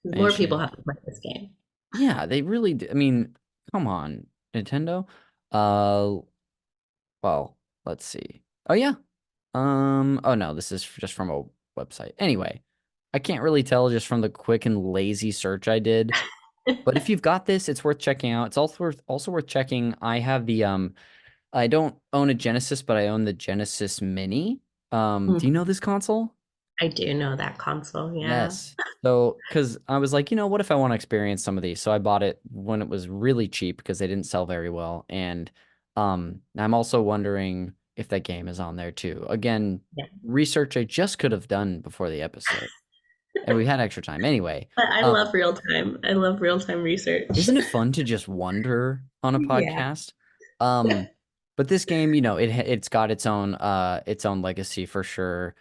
More people expansion. have to play this game. Yeah, they really I mean, come on, Nintendo. Uh, well, let's see. Oh yeah. Oh no, this is just from a website. Anyway, I can't really tell just from the quick and lazy search I did. But if you've got this, it's worth checking out. It's also worth checking. I have the I don't own a Genesis, but I own the Genesis Mini. Do you know Mhm. this console? I do know that console. Yeah. Yes. So, because I was like, what if I want to experience some of these? So I bought it when it was really cheap because they didn't sell very well. And I'm also wondering if that game is on there too. Again, Yeah. research I just could have done before the episode, and we had extra time anyway. But I Um, love real time. I love real time research. isn't it fun to just wonder on a Yeah. podcast? Um, but this game, it's got its own legacy for sure.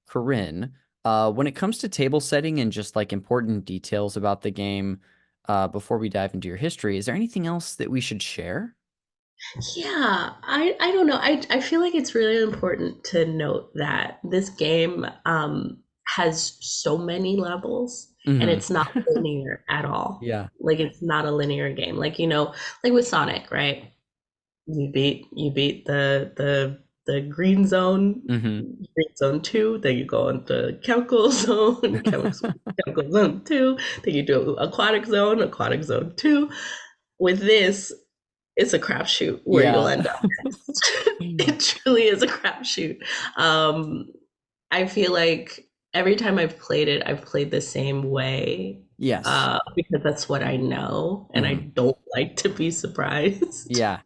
Corinne, when it comes to table setting and just like important details about the game, before we dive into your history, is there anything else that we should share? Yeah, I don't know. I feel like it's really important to note that this game has so many levels and Hmm. it's not linear at all. Yeah. Like it's not a linear game. Like, like with Sonic, right? You beat the green zone, Hmm. green zone 2, then you go into chemical zone, chemical zone 2, then you do aquatic zone 2. With this, it's a crapshoot where you'll Yeah. end up. It truly is a crapshoot. Um, I feel like every time I've played it, I've played the same way Yes. because that's what I know, and I Hmm. don't like to be surprised. Yeah.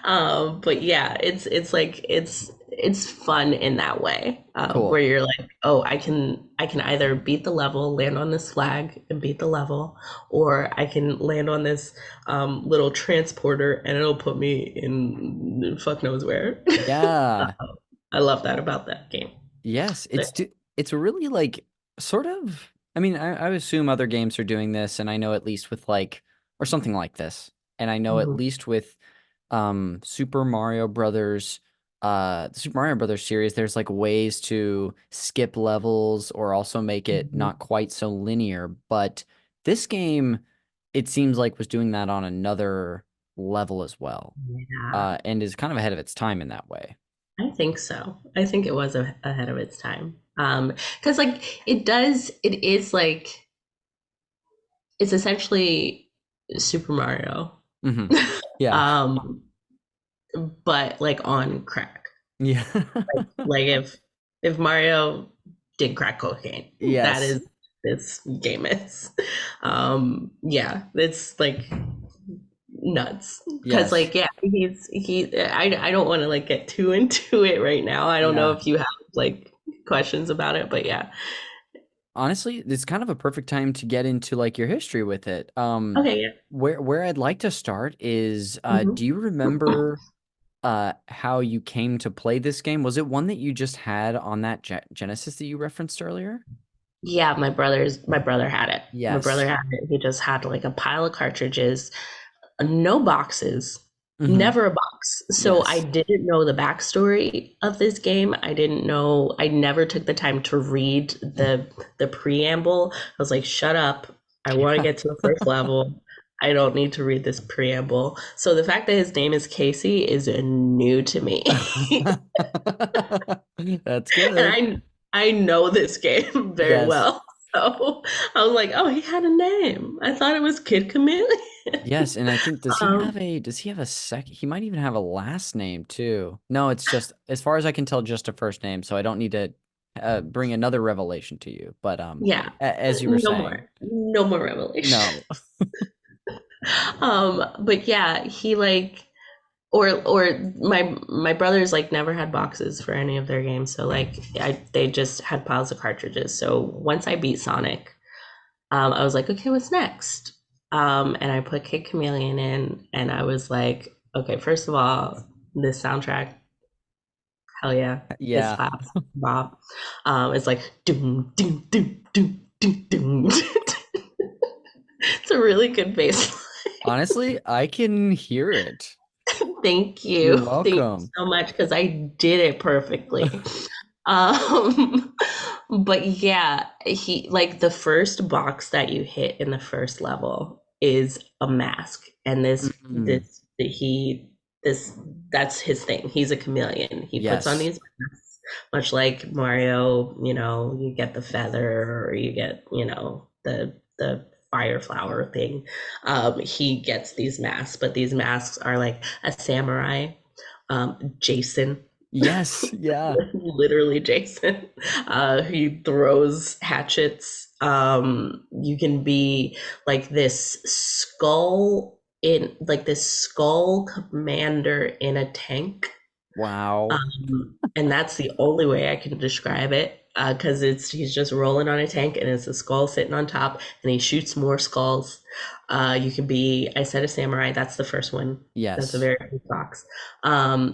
But yeah, it's fun in that way, where Cool. you're like, oh, I can either beat the level, land on this flag, and beat the level, or I can land on this little transporter, and it'll put me in fuck knows where. Yeah. I love that about that game. Yes, But, it's really like sort of. I mean, I assume other games are doing this, and I know at least with like or something like this, and I know at mhm, least with Super Mario Brothers, the Super Mario Brothers series, there's like ways to skip levels or also make it mhm. not quite so linear. But this game, it seems like was doing that on another level as well, Yeah, and is kind of ahead of its time in that way. I think so. I think it was ahead of its time. Because like it is like it's essentially Super Mario. Hmm. Yeah. um, but like on crack. Yeah. Like if Mario did crack cocaine, that Yes. is this game is. Yeah, it's like nuts. Because Yes. like yeah, I don't want to like get too into it right now. I don't know Yeah. if you have like questions about it, but yeah. Honestly, it's kind of a perfect time to get into like your history with it. Okay, yeah. Where I'd like to start is Mhm. do you remember how you came to play this game? Was it one that you just had on that Genesis that you referenced earlier? Yeah, my brother had it. My brother Yes. had it. He just had like a pile of cartridges, no boxes, Hmm. never a box. So I Yes. didn't know the backstory of this game. I didn't know. I never took the time to read the preamble. I was like, shut up. I want to Yeah. get to the first level. I don't need to read this preamble. So the fact that his name is Casey is new to me. That's good. And I know this game very Yes. well. So I was like, oh, he had a name. I thought it was Kid Chameleon. Yes, and I think um, does he have a he might even have a last name too. No, it's just as far as I can tell just a first name, so I don't need to bring another revelation to you. But yeah, as you were no saying, more, no more revelation. no. But yeah, he like or my brothers like never had boxes for any of their games, so like they just had piles of cartridges. So once I beat Sonic, I was like, okay, what's next? And I put Kid Chameleon in, and I was like, okay, first of all, this soundtrack, hell yeah, it Yeah. slaps. Bob. It's like doom doom doom doom doom doom. It's a really good bass. Honestly, I can hear it. Thank You're you. Thank you welcome. so much because I did it perfectly. Um, but yeah, he like the first box that you hit in the first level is a mask, and Mm, this that's his thing. He's a chameleon. He puts on yes. these masks, much like Mario. You know, you get the feather, or you get the fire flower thing. He gets these masks, but these masks are like a samurai, Jason, Yes. Yeah. literally Jason. He throws hatchets. You can be like this skull commander in a tank. Wow. And that's the only way I can describe it. Because he's just rolling on a tank, and it's a skull sitting on top, and he shoots more skulls. You can be, I said, a samurai. That's the first one. That's a Yes. very big box.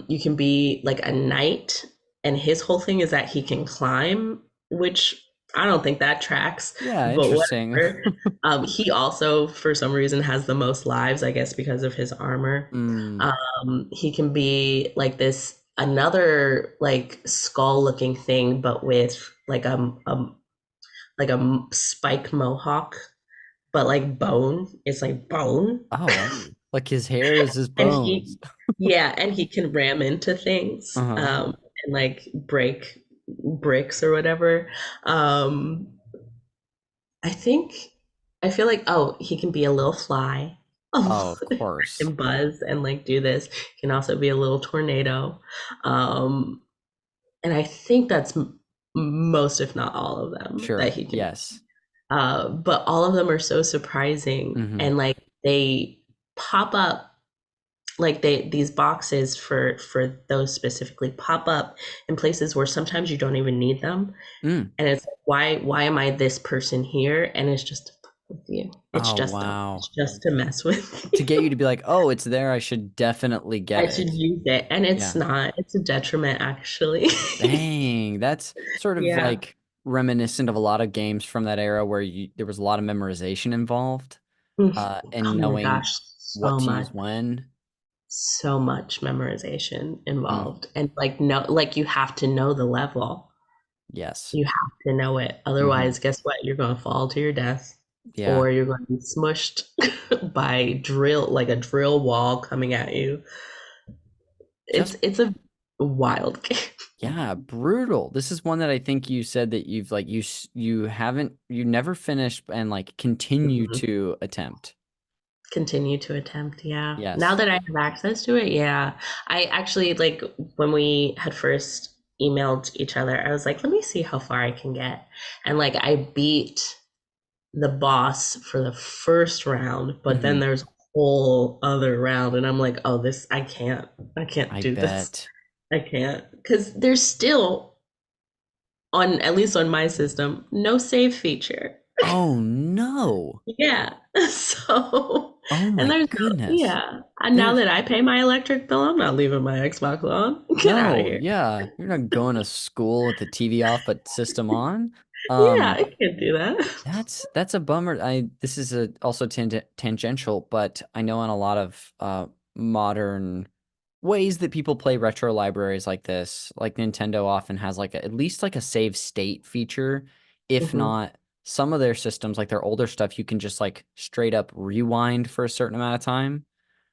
You can be like a knight, and his whole thing is that he can climb, which I don't think that tracks, Yeah, but interesting. whatever. He also, for some reason, has the most lives, I guess, because of his armor. Mm. He can be like this another like skull looking thing, but with like a spike mohawk, but like bone. It's like bone. Oh, wow. Like his hair is his And bones. and he can ram into things, Uh-huh. and like break bricks or whatever. Um, I think I feel like, oh, he can be a little fly. Oh, Oh, of course. and buzz and like do this. He can also be a little tornado. Um, and I think that's most, if not all of them, that Sure. he can. Yes. But all of them are so surprising, Hmm. and like they pop up, like these boxes for those specifically pop up in places where sometimes you don't even need them, Mm. and it's like, why am I this person here? And it's just to fuck with you. Oh, wow. It's just to mess with To get you. you to be like, oh, it's there. I should definitely get I should it. use it, and it's Yeah. not. It's a detriment, actually. Dang. That's sort of Yeah. like reminiscent of a lot of games from that era where there was a lot of memorization involved, Oh and my knowing gosh, what to use when. so much memorization Mm. involved, and like no, like you have to know the level. Yes. You have to know it. Hmm. Otherwise, guess what? You're going to fall to your death, Yeah. or you're going to be smushed by like a drill wall coming at you. Just It's a wild game. Yeah, brutal. This is one that I think you said that you never finished and like continue Mhm. to attempt. Continue to attempt. Yeah. Now Yes. that I have access to it, yeah. I actually like when we had first emailed each other, I was like, let me see how far I can get. And like I beat the boss for the first round, but then Hmm. there's a whole other round, and I'm like, oh, this I can't I do this. bet. I can't because there's still, on at least on my system, no save feature. Oh no. Yeah. So, Oh and my there's no, goodness. yeah. And now There's that I pay my electric bill, I'm not leaving my Xbox on. Get out of no, here. yeah. You're not going to school with the TV off but system on. Yeah, Um, I can't do that. that's a bummer. This is also tangential, but I know in a lot of modern ways that people play retro libraries like this, like Nintendo often has like at least like a save state feature. If Hmm. not, some of their systems, like their older stuff, you can just like straight up rewind for a certain amount of time.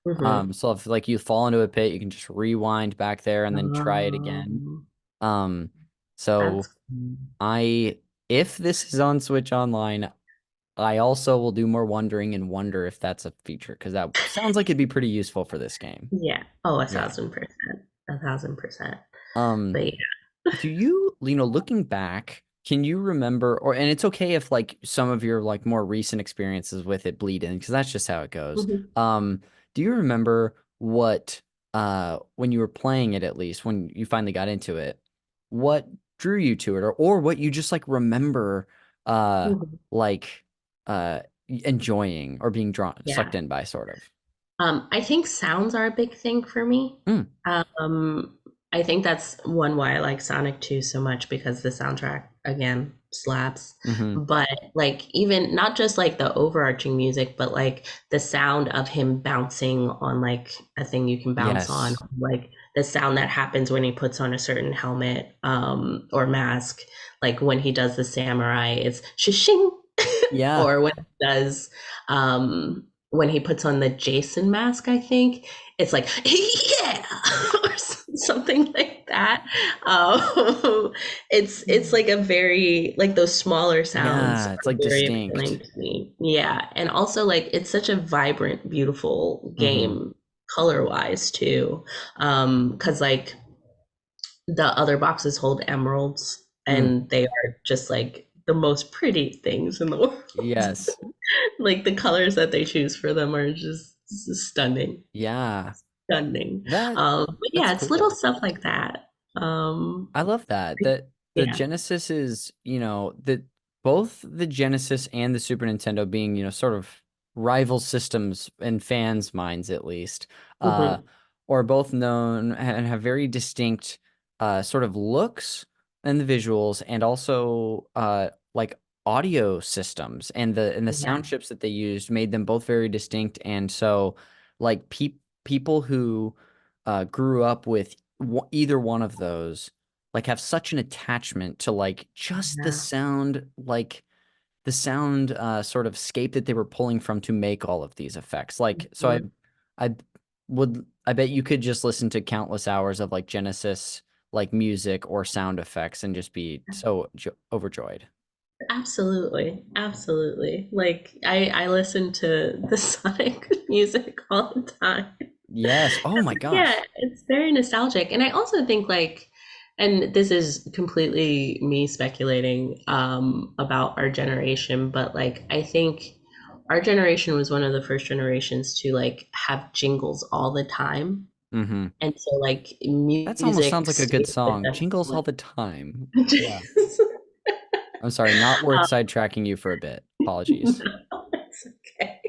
Hmm. So if like you fall into a pit, you can just rewind back there and then try it again. Um, Um, so that's cool. I if this is on Switch Online, I also will do more wondering and wonder if that's a feature because that sounds like it'd be pretty useful for this game. Yeah. Oh, a Yeah. thousand percent. 1,000%. Um, But yeah. do looking back, can you remember, and it's okay if like some of your like more recent experiences with it bleed in because that's just how it goes. Mhm. Do you remember what when you were playing it, at least when you finally got into it, what drew you to it, or what you just like remember uh Mhm. like enjoying or being drawn sucked Yeah. in by, sort of. I think sounds are a big thing for me. Mm, Um, I think that's one why I like Sonic 2 so much because the soundtrack again slaps. hmm. But like even not just like the overarching music, but like the sound of him bouncing on like a thing you can bounce on, Yes. like the sound that happens when he puts on a certain helmet or mask, like when he does the samurai, it's shishing, Yeah. or when he does when he puts on the Jason mask, I think it's like yeah, or something like that. It's like a very like those smaller sounds Yeah, it's are like very appealing distinct. to me. Yeah, and also like it's such a vibrant, beautiful Hmm. game color wise too, because like the other boxes hold emeralds, Mm, and they are just like the most pretty things in the world. yes. Like the colors that they choose for them are just stunning, Yeah. stunning. That But that's yeah, it's little cool. stuff like that. I love that. That the Yeah. Genesis is, that both the Genesis and the Super Nintendo being, sort of rival systems in fans' minds, at least, uh, Hmm. or both known and have very distinct sort of looks and the visuals, and also like audio systems, and the sound Yeah. chips that they used made them both very distinct. And so like people who grew up with either one of those like have such an attachment to like just the Yeah. sound, like the sound sort of scape that they were pulling from to make all of these effects. Like, so Mhm. I I bet you could just listen to countless hours of like Genesis like music or sound effects and just be so overjoyed. Absolutely. Absolutely. Like I listen to the Sonic music all the time. Yes. Oh my Yeah, gosh. it's very nostalgic. And I also think like, and this is completely me speculating about our generation, but like I think our generation was one of the first generations to like have jingles all the time. Hmm. And so like That almost music sounds like a good stayed with song. us. Jingles all Like, the time. Yeah. I'm sorry, not worth sidetracking you for a bit. Apologies. no, it's okay.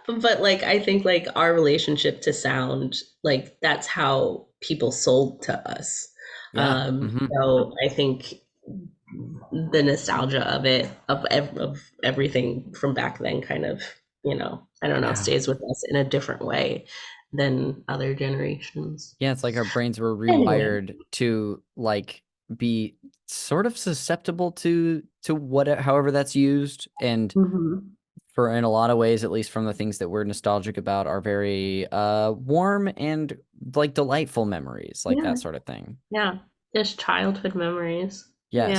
But like I think like our relationship to sound, like that's how people sold to us. Yeah. Hmm. So I think the nostalgia of it, of everything from back then, kind of, I don't know, Yeah. stays with us in a different way than other generations. Yeah, it's like our brains were Anyway. rewired to like be sort of susceptible to what however that's used, and Hmm. for in a lot of ways, at least from the things that we're nostalgic about, are very warm and like delightful memories, like Yeah, that sort of thing. yeah, just childhood memories. Yes.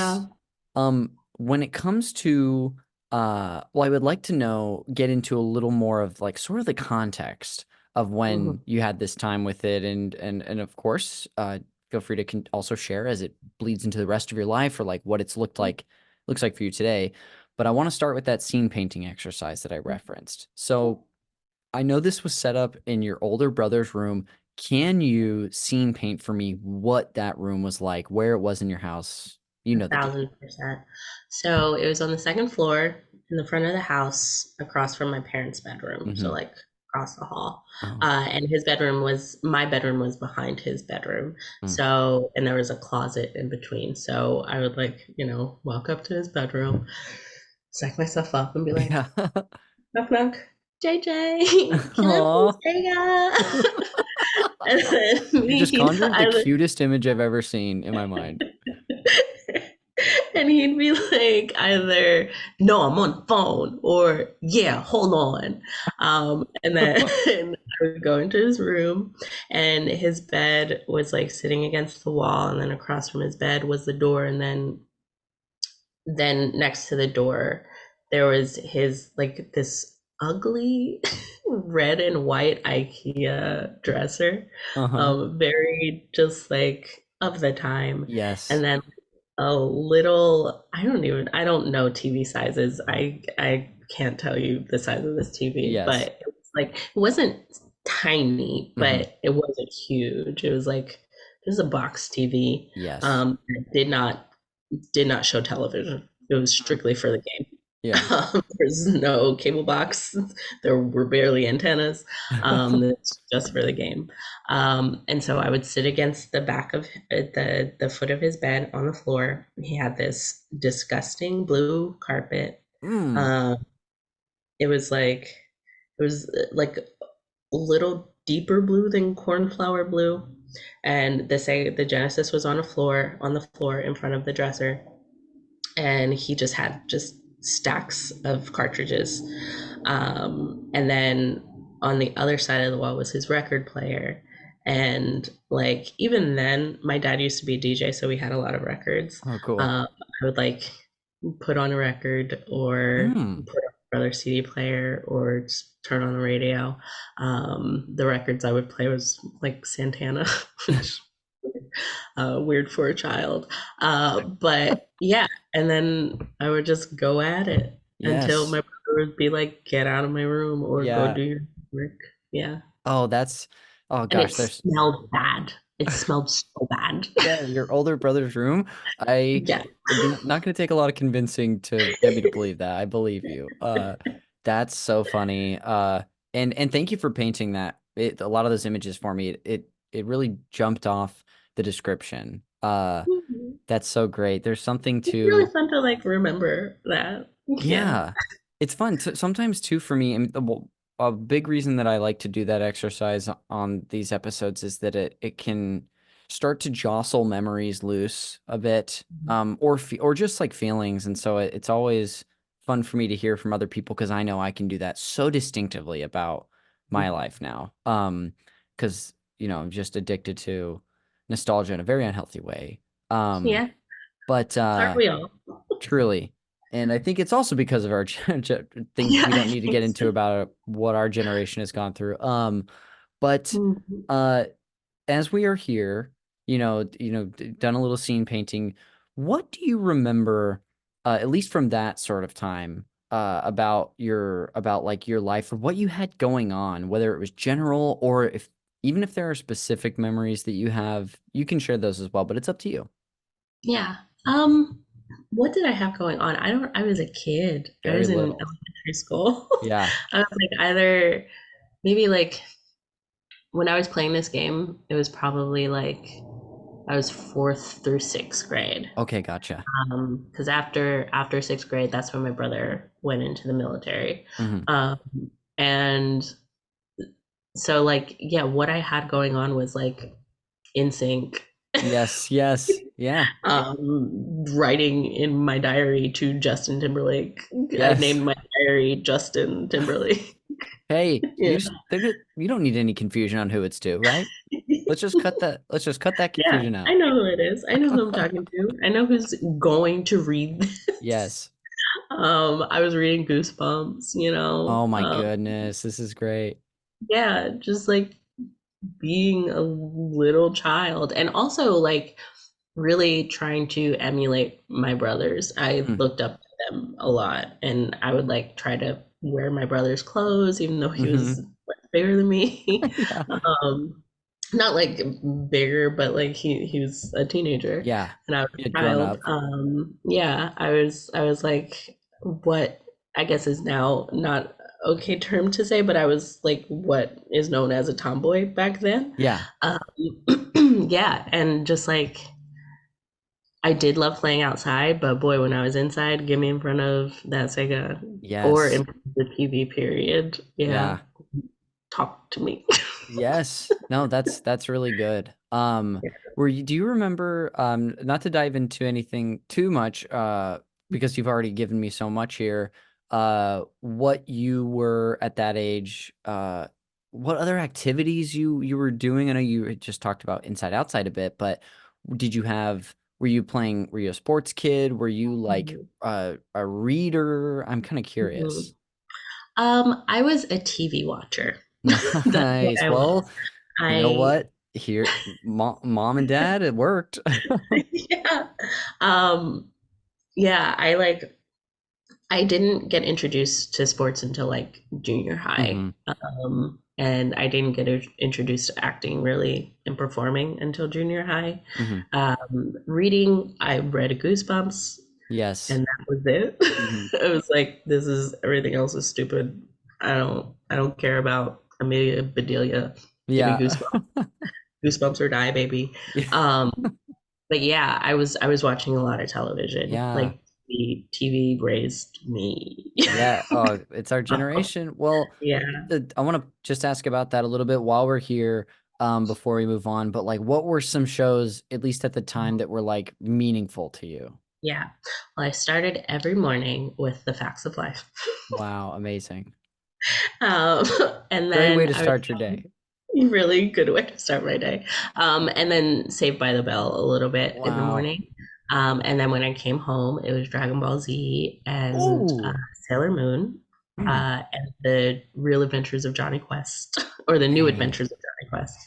Yeah. When it comes to well, I would like to get into a little more of like sort of the context of when Hmm. you had this time with it, and of course, feel free to also share as it bleeds into the rest of your life, or like what it's looks like for you today. But I want to start with that scene painting exercise that I referenced. So I know this was set up in your older brother's room. Can you scene paint for me what that room was like, where it was in your house? You A know the deal. 1000%. So it was on the second floor in the front of the house across from my parents' bedroom. So Hmm. like across the hall. Oh. And my bedroom was behind his bedroom. Mm. So, and there was a closet in between. So I would like, walk up to his bedroom, psych myself up and be like, Yeah. knock, knock. JJ, can I Aw. play Sega? And then You just he'd conjured the either cutest image I've ever seen in my mind. and he'd be like either no, I'm on phone, or yeah, hold on. And then and I would go into his room, and his bed was like sitting against the wall, and then across from his bed was the door, and then next to the door there was his like this ugly red and white IKEA dresser, Uh-huh. very just like of the time. And Yes. then a little, I don't know TV sizes. I can't tell you the size of this TV, Yes. but it was like it wasn't tiny, Hmm. but it wasn't huge. It was like this is a box TV. Yes. That did not show television. It was Mm. strictly for the game. Yeah. There's no cable box. There were barely antennas. It's just for the game. And so I would sit against the back of the foot of his bed on the floor. He had this disgusting blue carpet. Mm. Um, it was like a little deeper blue than cornflower blue, and the Genesis was on the floor in front of the dresser, and he just had just stacks of cartridges. And then on the other side of the wall was his record player. And like even then, my dad used to be a DJ, so we had a lot of records. Oh, cool. I would like put on a record or Mm. put on another CD player or just turn on the radio. The records I would play was like Santana, which weird for a child. But yeah, and then I would just go at it until Yes. my brother would be like, "Get out of my room or go Yeah. do your work." Yeah, Oh, that's, oh and it gosh, there's, smelled bad. It smelled so bad. yeah, your older brother's room. I Yeah, not going to take a lot of convincing to get me to believe that. I believe you. That's so funny. And thank you for painting that. A lot of those images for me. It really jumped off the description. That's so great. There's something it's really to, fun to like remember that. Yeah. yeah, it's fun. Sometimes too for me. And a big reason that I like to do that exercise on these episodes is that it can start to jostle memories loose a bit, or just like feelings. And so it's always fun for me to hear from other people because I know I can do that so distinctively about my life now. Because I'm just addicted to nostalgia in a very unhealthy way. Um, Yeah, but aren't we all? Truly. And I think it's also because of our things Yeah, we I don't need to think get into so. about what our generation has gone through. But Mhm. uh, as we are here, done a little scene painting. What do you remember, at least from that sort of time, about like your life or what you had going on, whether it was general or if even if there are specific memories that you have, you can share those as well. But it's up to you. Yeah. What did I have going on? I was a kid. I Very was in little. elementary school. Yeah. I was like either maybe like when I was playing this game, it was probably like I was fourth through sixth grade. Okay, gotcha. Because after sixth grade, that's when my brother went into the military. Hmm. Um, and so like yeah, what I had going on was like in sync. Yes, yes, yeah, Writing in my diary to Justin Timberlake. I yes. named my diary Justin Timberlake. Hey, Yeah. you don't need any confusion on who it's to, right? Let's just cut that Yeah, confusion I out. know who it is. I know who I'm talking to. I know who's going to read this. Yes. I was reading Goosebumps, Oh my goodness, this is great. yeah, just like being a little child and also like really trying to emulate my brothers. I Mm. looked up to them a lot and I would like try to wear my brother's clothes even though he Hmm. was much bigger than me. Yeah. um not like bigger but like he was a teenager Yeah. and I was You a had grown child. up. Yeah, I was like what I guess is now not okay term to say, but I was like what is known as a tomboy back then. Yeah. um yeah, and just like I did love playing outside, but boy, when I was inside, get me in front of that Sega or Yes. in front of the TV period. Yeah, Yeah. talk to me. Yes. No, that's really good. Do you remember, not to dive into anything too much, because you've already given me so much here, what you were at that age, what other activities you were doing? I know you had just talked about inside outside a bit, but were you a sports kid? Were you like Mhm. a reader? I'm kind of Mhm. curious. I was a TV watcher. That's what Nice. I was. Well, you know I what? Here, mom and dad, it worked. yeah. Um yeah, I didn't get introduced to sports until like junior high. Hmm. and I didn't get introduced to acting really and performing until junior high. Hmm. Reading, I read Goosebumps, Yes. and that was it. Hmm. I was like, this is everything else is stupid. I don't care about Amelia Bedelia. Give me Yeah. Goosebumps. Goosebumps or die, baby. Yeah. But yeah, I was watching a lot of television. Yeah. Like the TV raised me. Yeah. Oh, it's our generation. Well, Yeah. I want to just ask about that a little bit while we're here, before we move on. But like, what were some shows, at least at the time, that were like meaningful to you? Yeah. Well, I started every morning with the facts of life. Wow, amazing. Um, and Great way then to I was start your day. really good way to start my day. And then Saved by the Bell a little bit in the Wow. morning. And then when I came home, it was Dragon Ball Z and Oh. Sailor Moon, Mm, and the Real Adventures of Johnny Quest, or the New dang. Adventures of Johnny Quest.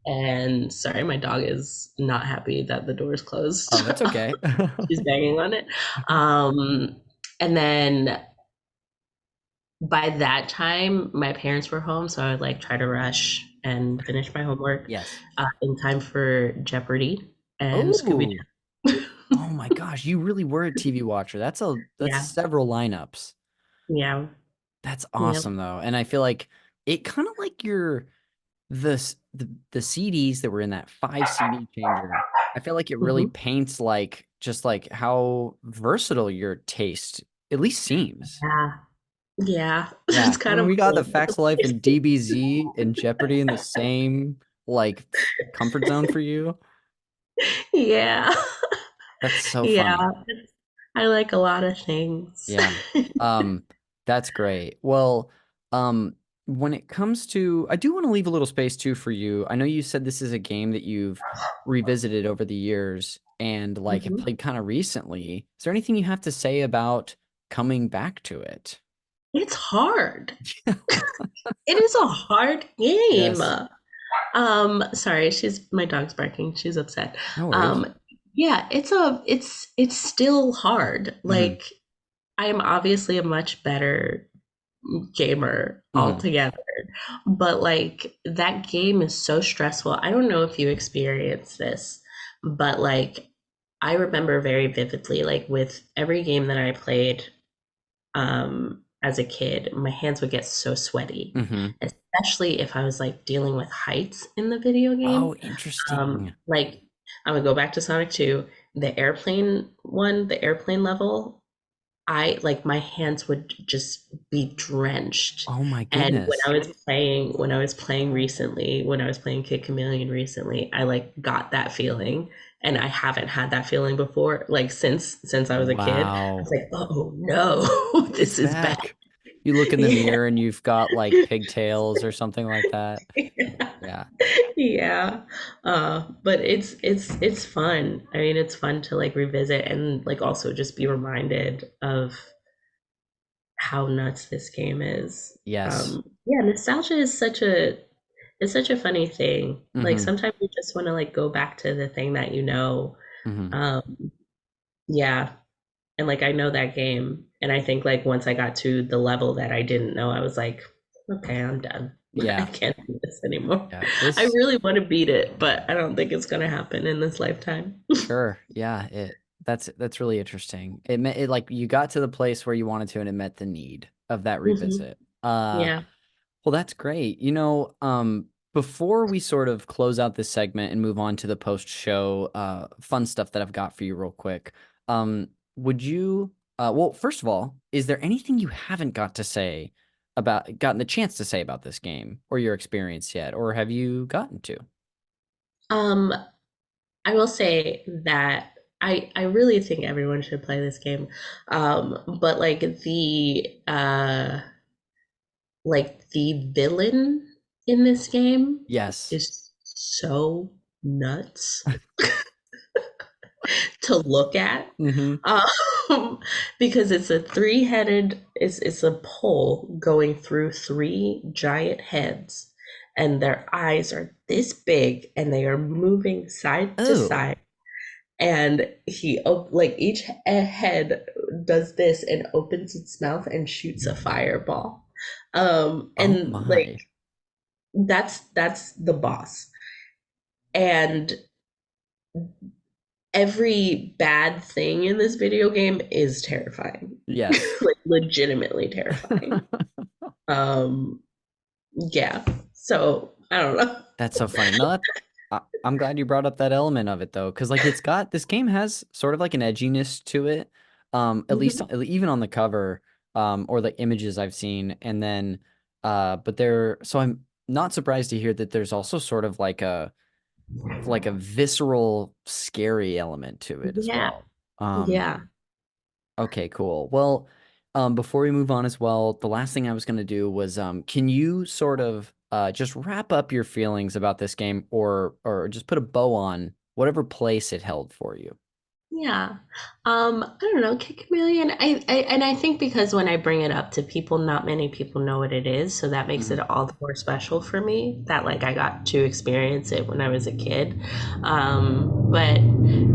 And sorry, my dog is not happy that the door is closed. Oh, it's okay. She's banging on it. Um, and then by that time, my parents were home, so I would like try to rush and finish my homework Yes. in time for Jeopardy and Scooby Oh. Doo. Oh my gosh, you really were a TV watcher. That's Yeah, several lineups. yeah, That's yep. awesome though. And I feel like it kind of like the CDs that were in that 5 CD changer. I feel like it really Hmm. paints like just like how versatile your taste at least seems. Yeah, yeah. Yeah, That's kind when of we got the all over Facts the of Life and place. DBZ and Jeopardy in the same like comfort zone for you, Yeah, that's so yeah. funny. I like a lot of things. Yeah. Um, that's great. Well, um, when it comes to, I do want to leave a little space too for you. I know you said this is a game that you've revisited over the years and like have Mhm. played kind of recently. Is there anything you have to say about coming back to it? It's hard. It is a hard game. Yes. Sorry, she's my dog's barking. She's upset. No worries. Um, yeah, it's still hard. Hmm. Like I am obviously a much better gamer Hmm. altogether, but like that game is so stressful. I don't know if you experience this, but like I remember very vividly, like with every game that I played, as a kid, my hands would get so sweaty, Hmm. especially if I was like dealing with heights in the video Oh, game. interesting. Like I'm gonna go back to Sonic 2, the airplane one, the airplane level. I like my hands would just be drenched. Oh my And when goodness. I was playing recently, when I was playing Kid Chameleon recently, I like got that feeling. And I haven't had that feeling before, like since I was a kid. I was Wow. like, oh no, It's this is bad. back. You look in the Yeah. mirror and you've got like pigtails or something like that. Yeah. Yeah. But it's fun. I mean, it's fun to like revisit and like also just be reminded of how nuts this game is. Yes. Yeah, nostalgia is such a funny thing. Like Hmm. sometimes you just want to like go back to the thing that you know. Hmm. Um, yeah, and like I know that game, and I think like once I got to the level that I didn't know, I was like, okay, I'm done. I Yeah. can't do this anymore. Yeah. I This, really want to beat it, but I don't think it's gonna happen in this lifetime. sure. Yeah. That's really interesting. It like you got to the place where you wanted to and it met the need of that Hmm. revisit. Yeah. Well, that's great. Before we sort of close out this segment and move on to the post-show fun stuff that I've got for you real quick, would you well, first of all, is there anything you haven't gotten the chance to say about this game or your experience yet, or have you gotten to? Um, I will say that I really think everyone should play this game. But the villain in this game Yes. is so nuts to look at. Mm-hmm. Um, because it's a pole going through three giant heads, and their eyes are this big and they are moving side to Oh. side. And like each head does this and opens its mouth and shoots a fireball. Oh And like my. that's the boss. And every bad thing in this video game is terrifying. Yes. Like legitimately terrifying. Um yeah. So I don't know. That's so funny. No, I'm glad you brought up that element of it though, because like it's got this game has sort of like an edginess to it, at least Mhm. even on the cover, or the images I've seen, and then, but there. So I'm not surprised to hear that there's also sort of like a visceral, scary element to it as Yeah. well. Yeah. Okay, cool. Well, before we move on as well, the last thing I was going to do was, can you sort of just wrap up your feelings about this game, or just put a bow on whatever place it held for you? Yeah. I don't know, Kid Chameleon. And I think because when I bring it up to people, not many people know what it is, so that makes Mhm. it all the more special for me that like I got to experience it when I was a kid. But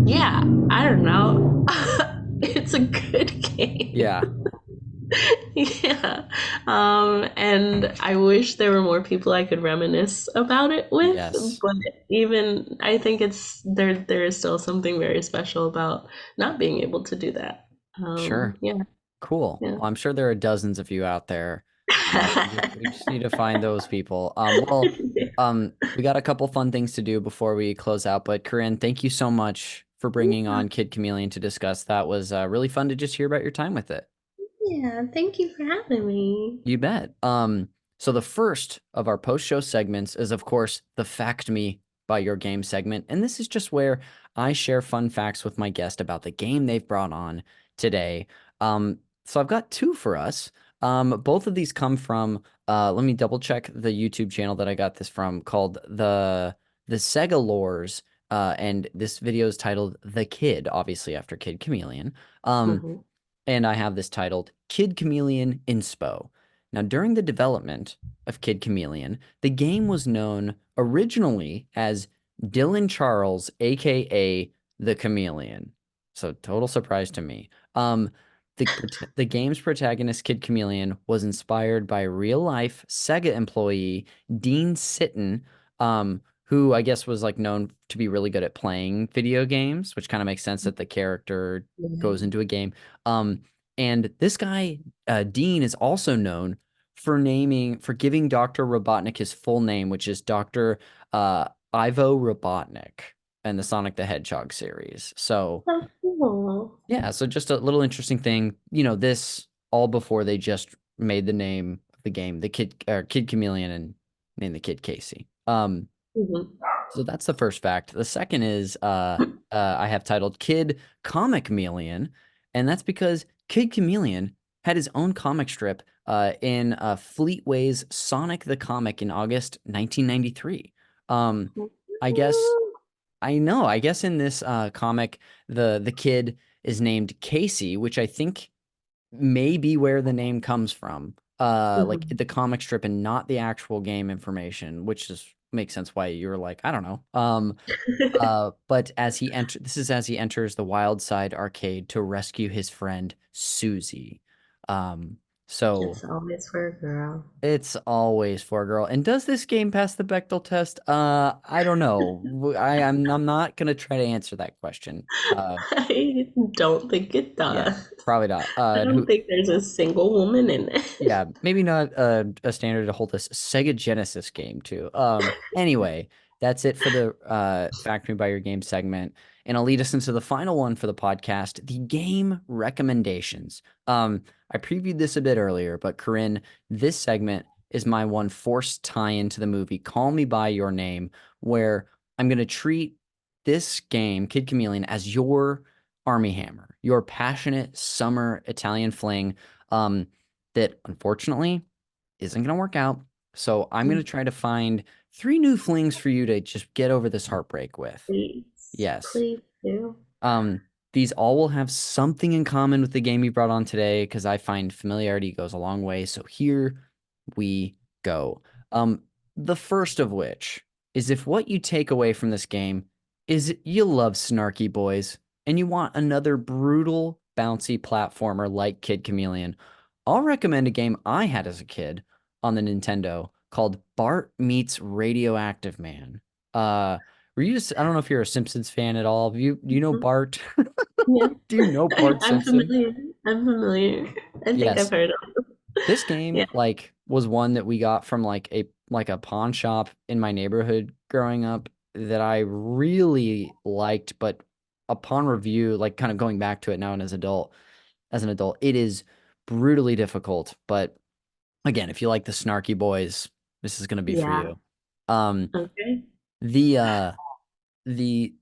yeah, I don't know. It's a good game. Yeah. Yeah. And I wish there were more people I could reminisce about it with, Yes. but even I think it's there is still something very special about not being able to do that. Sure. Yeah, Cool. yeah. Well, I'm sure there are dozens of you out there. We just need to find those people. We got a couple fun things to do before we close out, but Corinne, thank you so much for bringing on Kid Chameleon to discuss. That was really fun to just hear about your time with it. Yeah, thank you for having me. You bet. So the first of our post-show segments is, of course, the Fact Me by Your Game segment, and this is just where I share fun facts with my guest about the game they've brought on today. So I've got two for us. Both of these come from, let me double check the YouTube channel that I got this from, called the Sega Lores, and this video is titled "The Kid," obviously after Kid Chameleon. Um, Mhm, and I have this titled Kid Chameleon Inspo. Now, during the development of Kid Chameleon, the game was known originally as Dylan Charles, aka the Chameleon. So, total surprise to me. The game's protagonist, Kid Chameleon, was inspired by real life Sega employee Dean Sitton, who I guess was like known to be really good at playing video games, which kind of makes sense that the character yeah. goes into a game. Um, and this guy, Dean, is also known for giving Dr. Robotnik his full name, which is Dr. Ivo Robotnik and the Sonic the Hedgehog series. So Oh, cool. yeah, so just a little interesting thing, this all before they just made the name of the game, the Kid Chameleon, and named the kid Casey. Mhm. So that's the first fact. The second is I have titled Kid Comic Chameleon, and that's because Kid Chameleon had his own comic strip in Fleetway's Sonic the Comic in August 1993. Um, I guess I guess in this comic, the kid is named Casey, which I think may be where the name comes from. Like Mhm. the comic strip and not the actual game information, which just makes sense why you were like, I don't know. But this is as he enters the Wild Side arcade to rescue his friend Susie. Um, so It's always for a girl. it's always for a girl. And does this game pass the Bechdel test? I don't know. I'm not gonna try to answer that question. I don't think it Yeah, does. probably not. I And don't who think there's a single woman in it. Yeah, maybe not a standard to hold this Sega Genesis game too. Anyway, that's it for the Factory by Your Game segment, and I'll lead us into the final one for the podcast, the game recommendations. I previewed this a bit earlier, but Corinne, this segment is my one forced tie into the movie Call Me by Your Name, where I'm gonna treat this game, Kid Chameleon, as your Army Hammer, your passionate summer Italian fling. Um, that unfortunately isn't going to work out. So I'm going to try to find three new flings for you to just get over this heartbreak with. Please, Yes. please do. Um, these all will have something in common with the game you brought on today because I find familiarity goes a long way. So here we go. Um, the first of which is if what you take away from this game is you love snarky boys and you want another brutal, bouncy platformer like Kid Chameleon, I'll recommend a game I had as a kid on the Nintendo called Bart Meets Radioactive Man. Uh, I don't know if you're a Simpsons fan at all. Do you know Mhm. Bart? Yeah, Do you know Bart I'm Simpson? familiar. I'm familiar. I think I've Yes. heard of. This game Yeah, like was one that we got from like a pawn shop in my neighborhood growing up that I really liked, but upon review, like kind of going back to it now and as an adult, it is brutally difficult. But again, if you like the snarky boys, this is gonna be for yeah. you. Um, Okay. the uh the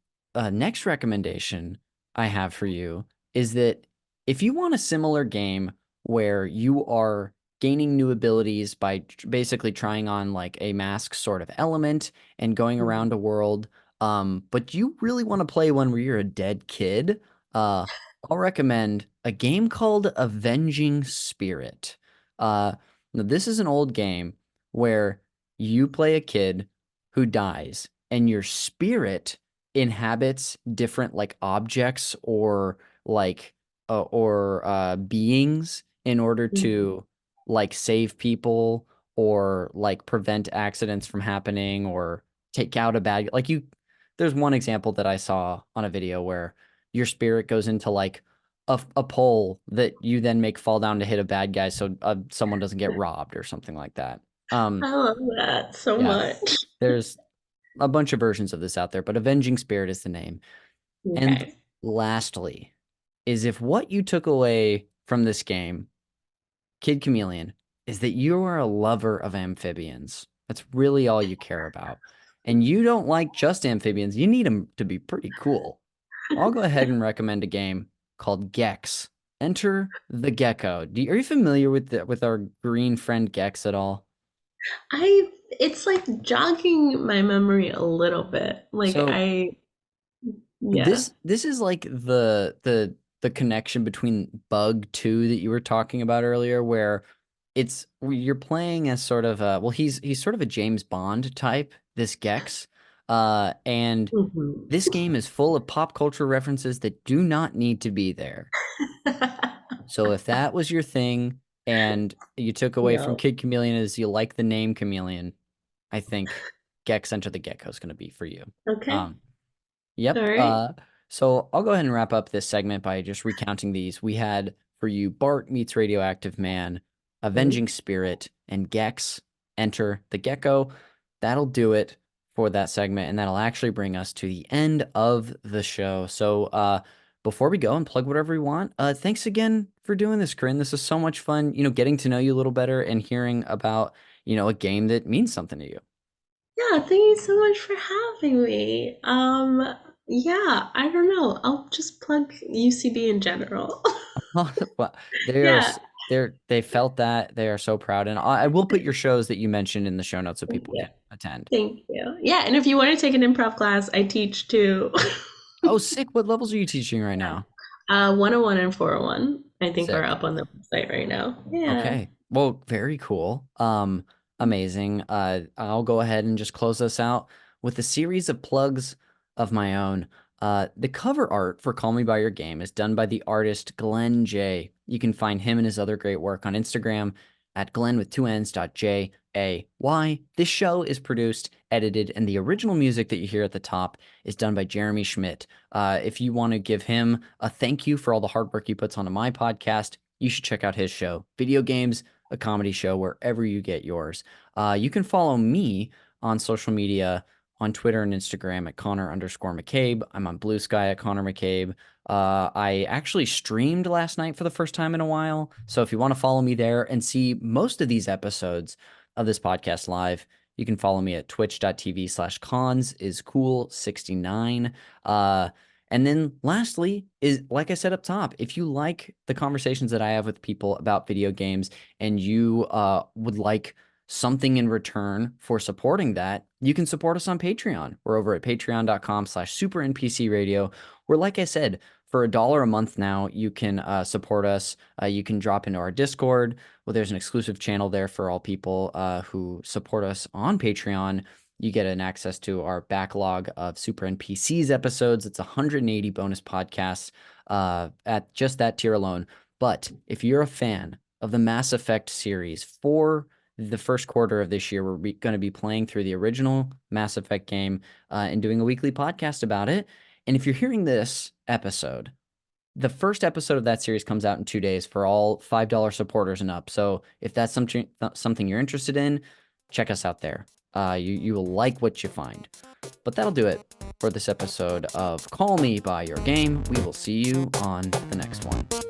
next recommendation I have for you is that if you want a similar game where you are gaining new abilities by basically trying on like a mask sort of element and going Mhm. around a world, but you really want to play one where you're a dead kid, uh, I'll recommend a game called Avenging Spirit. Uh, Now this is an old game where you play a kid who dies and your spirit inhabits different like objects or like beings in order Mhm. to like save people or like prevent accidents from happening or take out a bad like you there's one example that I saw on a video where your spirit goes into like a pole that you then make fall down to hit a bad guy so someone doesn't get robbed or something like that. I love that so Yeah, much. there's a bunch of versions of this out there, but Avenging Spirit is the name. And Okay. lastly, is if what you took away from this game, Kid Chameleon, is that you are a lover of amphibians. That's really all you care about. And you don't like just amphibians, you need them to be pretty cool. I'll go ahead and recommend a game called Gex. Enter the Gecko. Are you familiar with with our green friend Gex at all? It's like jogging my memory a little bit. So Yeah. this is like the connection between Bug 2 that you were talking about earlier, where you're playing as sort of a well, he's sort of a James Bond type, this Gex. And Mhm. this game is full of pop culture references that do not need to be there. So if that was your thing and you took away from No. Kid Chameleon is you like the name Chameleon, I think Gex Enter the Gecko is going to be for you. Okay. Um, All Yep. right. So I'll go ahead and wrap up this segment by just recounting these. We had for you Bart meets Radioactive Man, Mhm. Avenging Spirit, and Gex Enter the Gecko. That'll do it for that segment, and that'll actually bring us to the end of the show. So before we go and plug whatever we want, thanks again for doing this, Corinne. This is so much fun, getting to know you a little better and hearing about, a game that means something to you. Yeah, thank you so much for having me. Yeah, I don't know. I'll just plug UCB in general. Well, they are Yeah. s- they felt that they are so proud, and I will put your shows that you mentioned in the show notes so Thank people you. can attend. Thank you. Yeah, and if you want to take an improv class, I teach too. Oh, sick! What levels are you teaching right now? 101 and 401, I think are Sick. up on the website right now. Yeah. Okay. Well, very cool. Amazing. I'll go ahead and just close this out with a series of plugs of my own. The cover art for Call Me by Your Game is done by the artist Glenn J. You can find him and his other great work on Instagram at Glenn with two N's dot J-A-Y. This show is produced, edited, and the original music that you hear at the top is done by Jeremy Schmidt. If you want to give him a thank you for all the hard work he puts onto my podcast, you should check out his show, Video Games, a Comedy Show, wherever you get yours. You can follow me on social media on Twitter and Instagram at Connor underscore McCabe. I'm on Blue Sky at Connor McCabe. I actually streamed last night for the first time in a while. So if you want to follow me there and see most of these episodes of this podcast live, you can follow me at twitch.tv/cons is cool69. And then lastly is like I said up top, if you like the conversations that I have with people about video games and you would like something in return for supporting that, you can support us on Patreon. We're over at patreon.com/super NPC radio, where like I said, for $1 a month now, you can support us. You can drop into our Discord. Well, there's an exclusive channel there for all people who support us on Patreon. You get an access to our backlog of Super NPCs episodes. It's 180 bonus podcasts at just that tier alone. But if you're a fan of the Mass Effect series. For the first quarter of this year, we're going to be playing through the original Mass Effect game and doing a weekly podcast about it. And if you're hearing this episode, the first episode of that series comes out in 2 days for all $5 supporters and up. So if that's something you're interested in, check us out there. You will like what you find. But that'll do it for this episode of Call Me By Your Game. We will see you on the next one.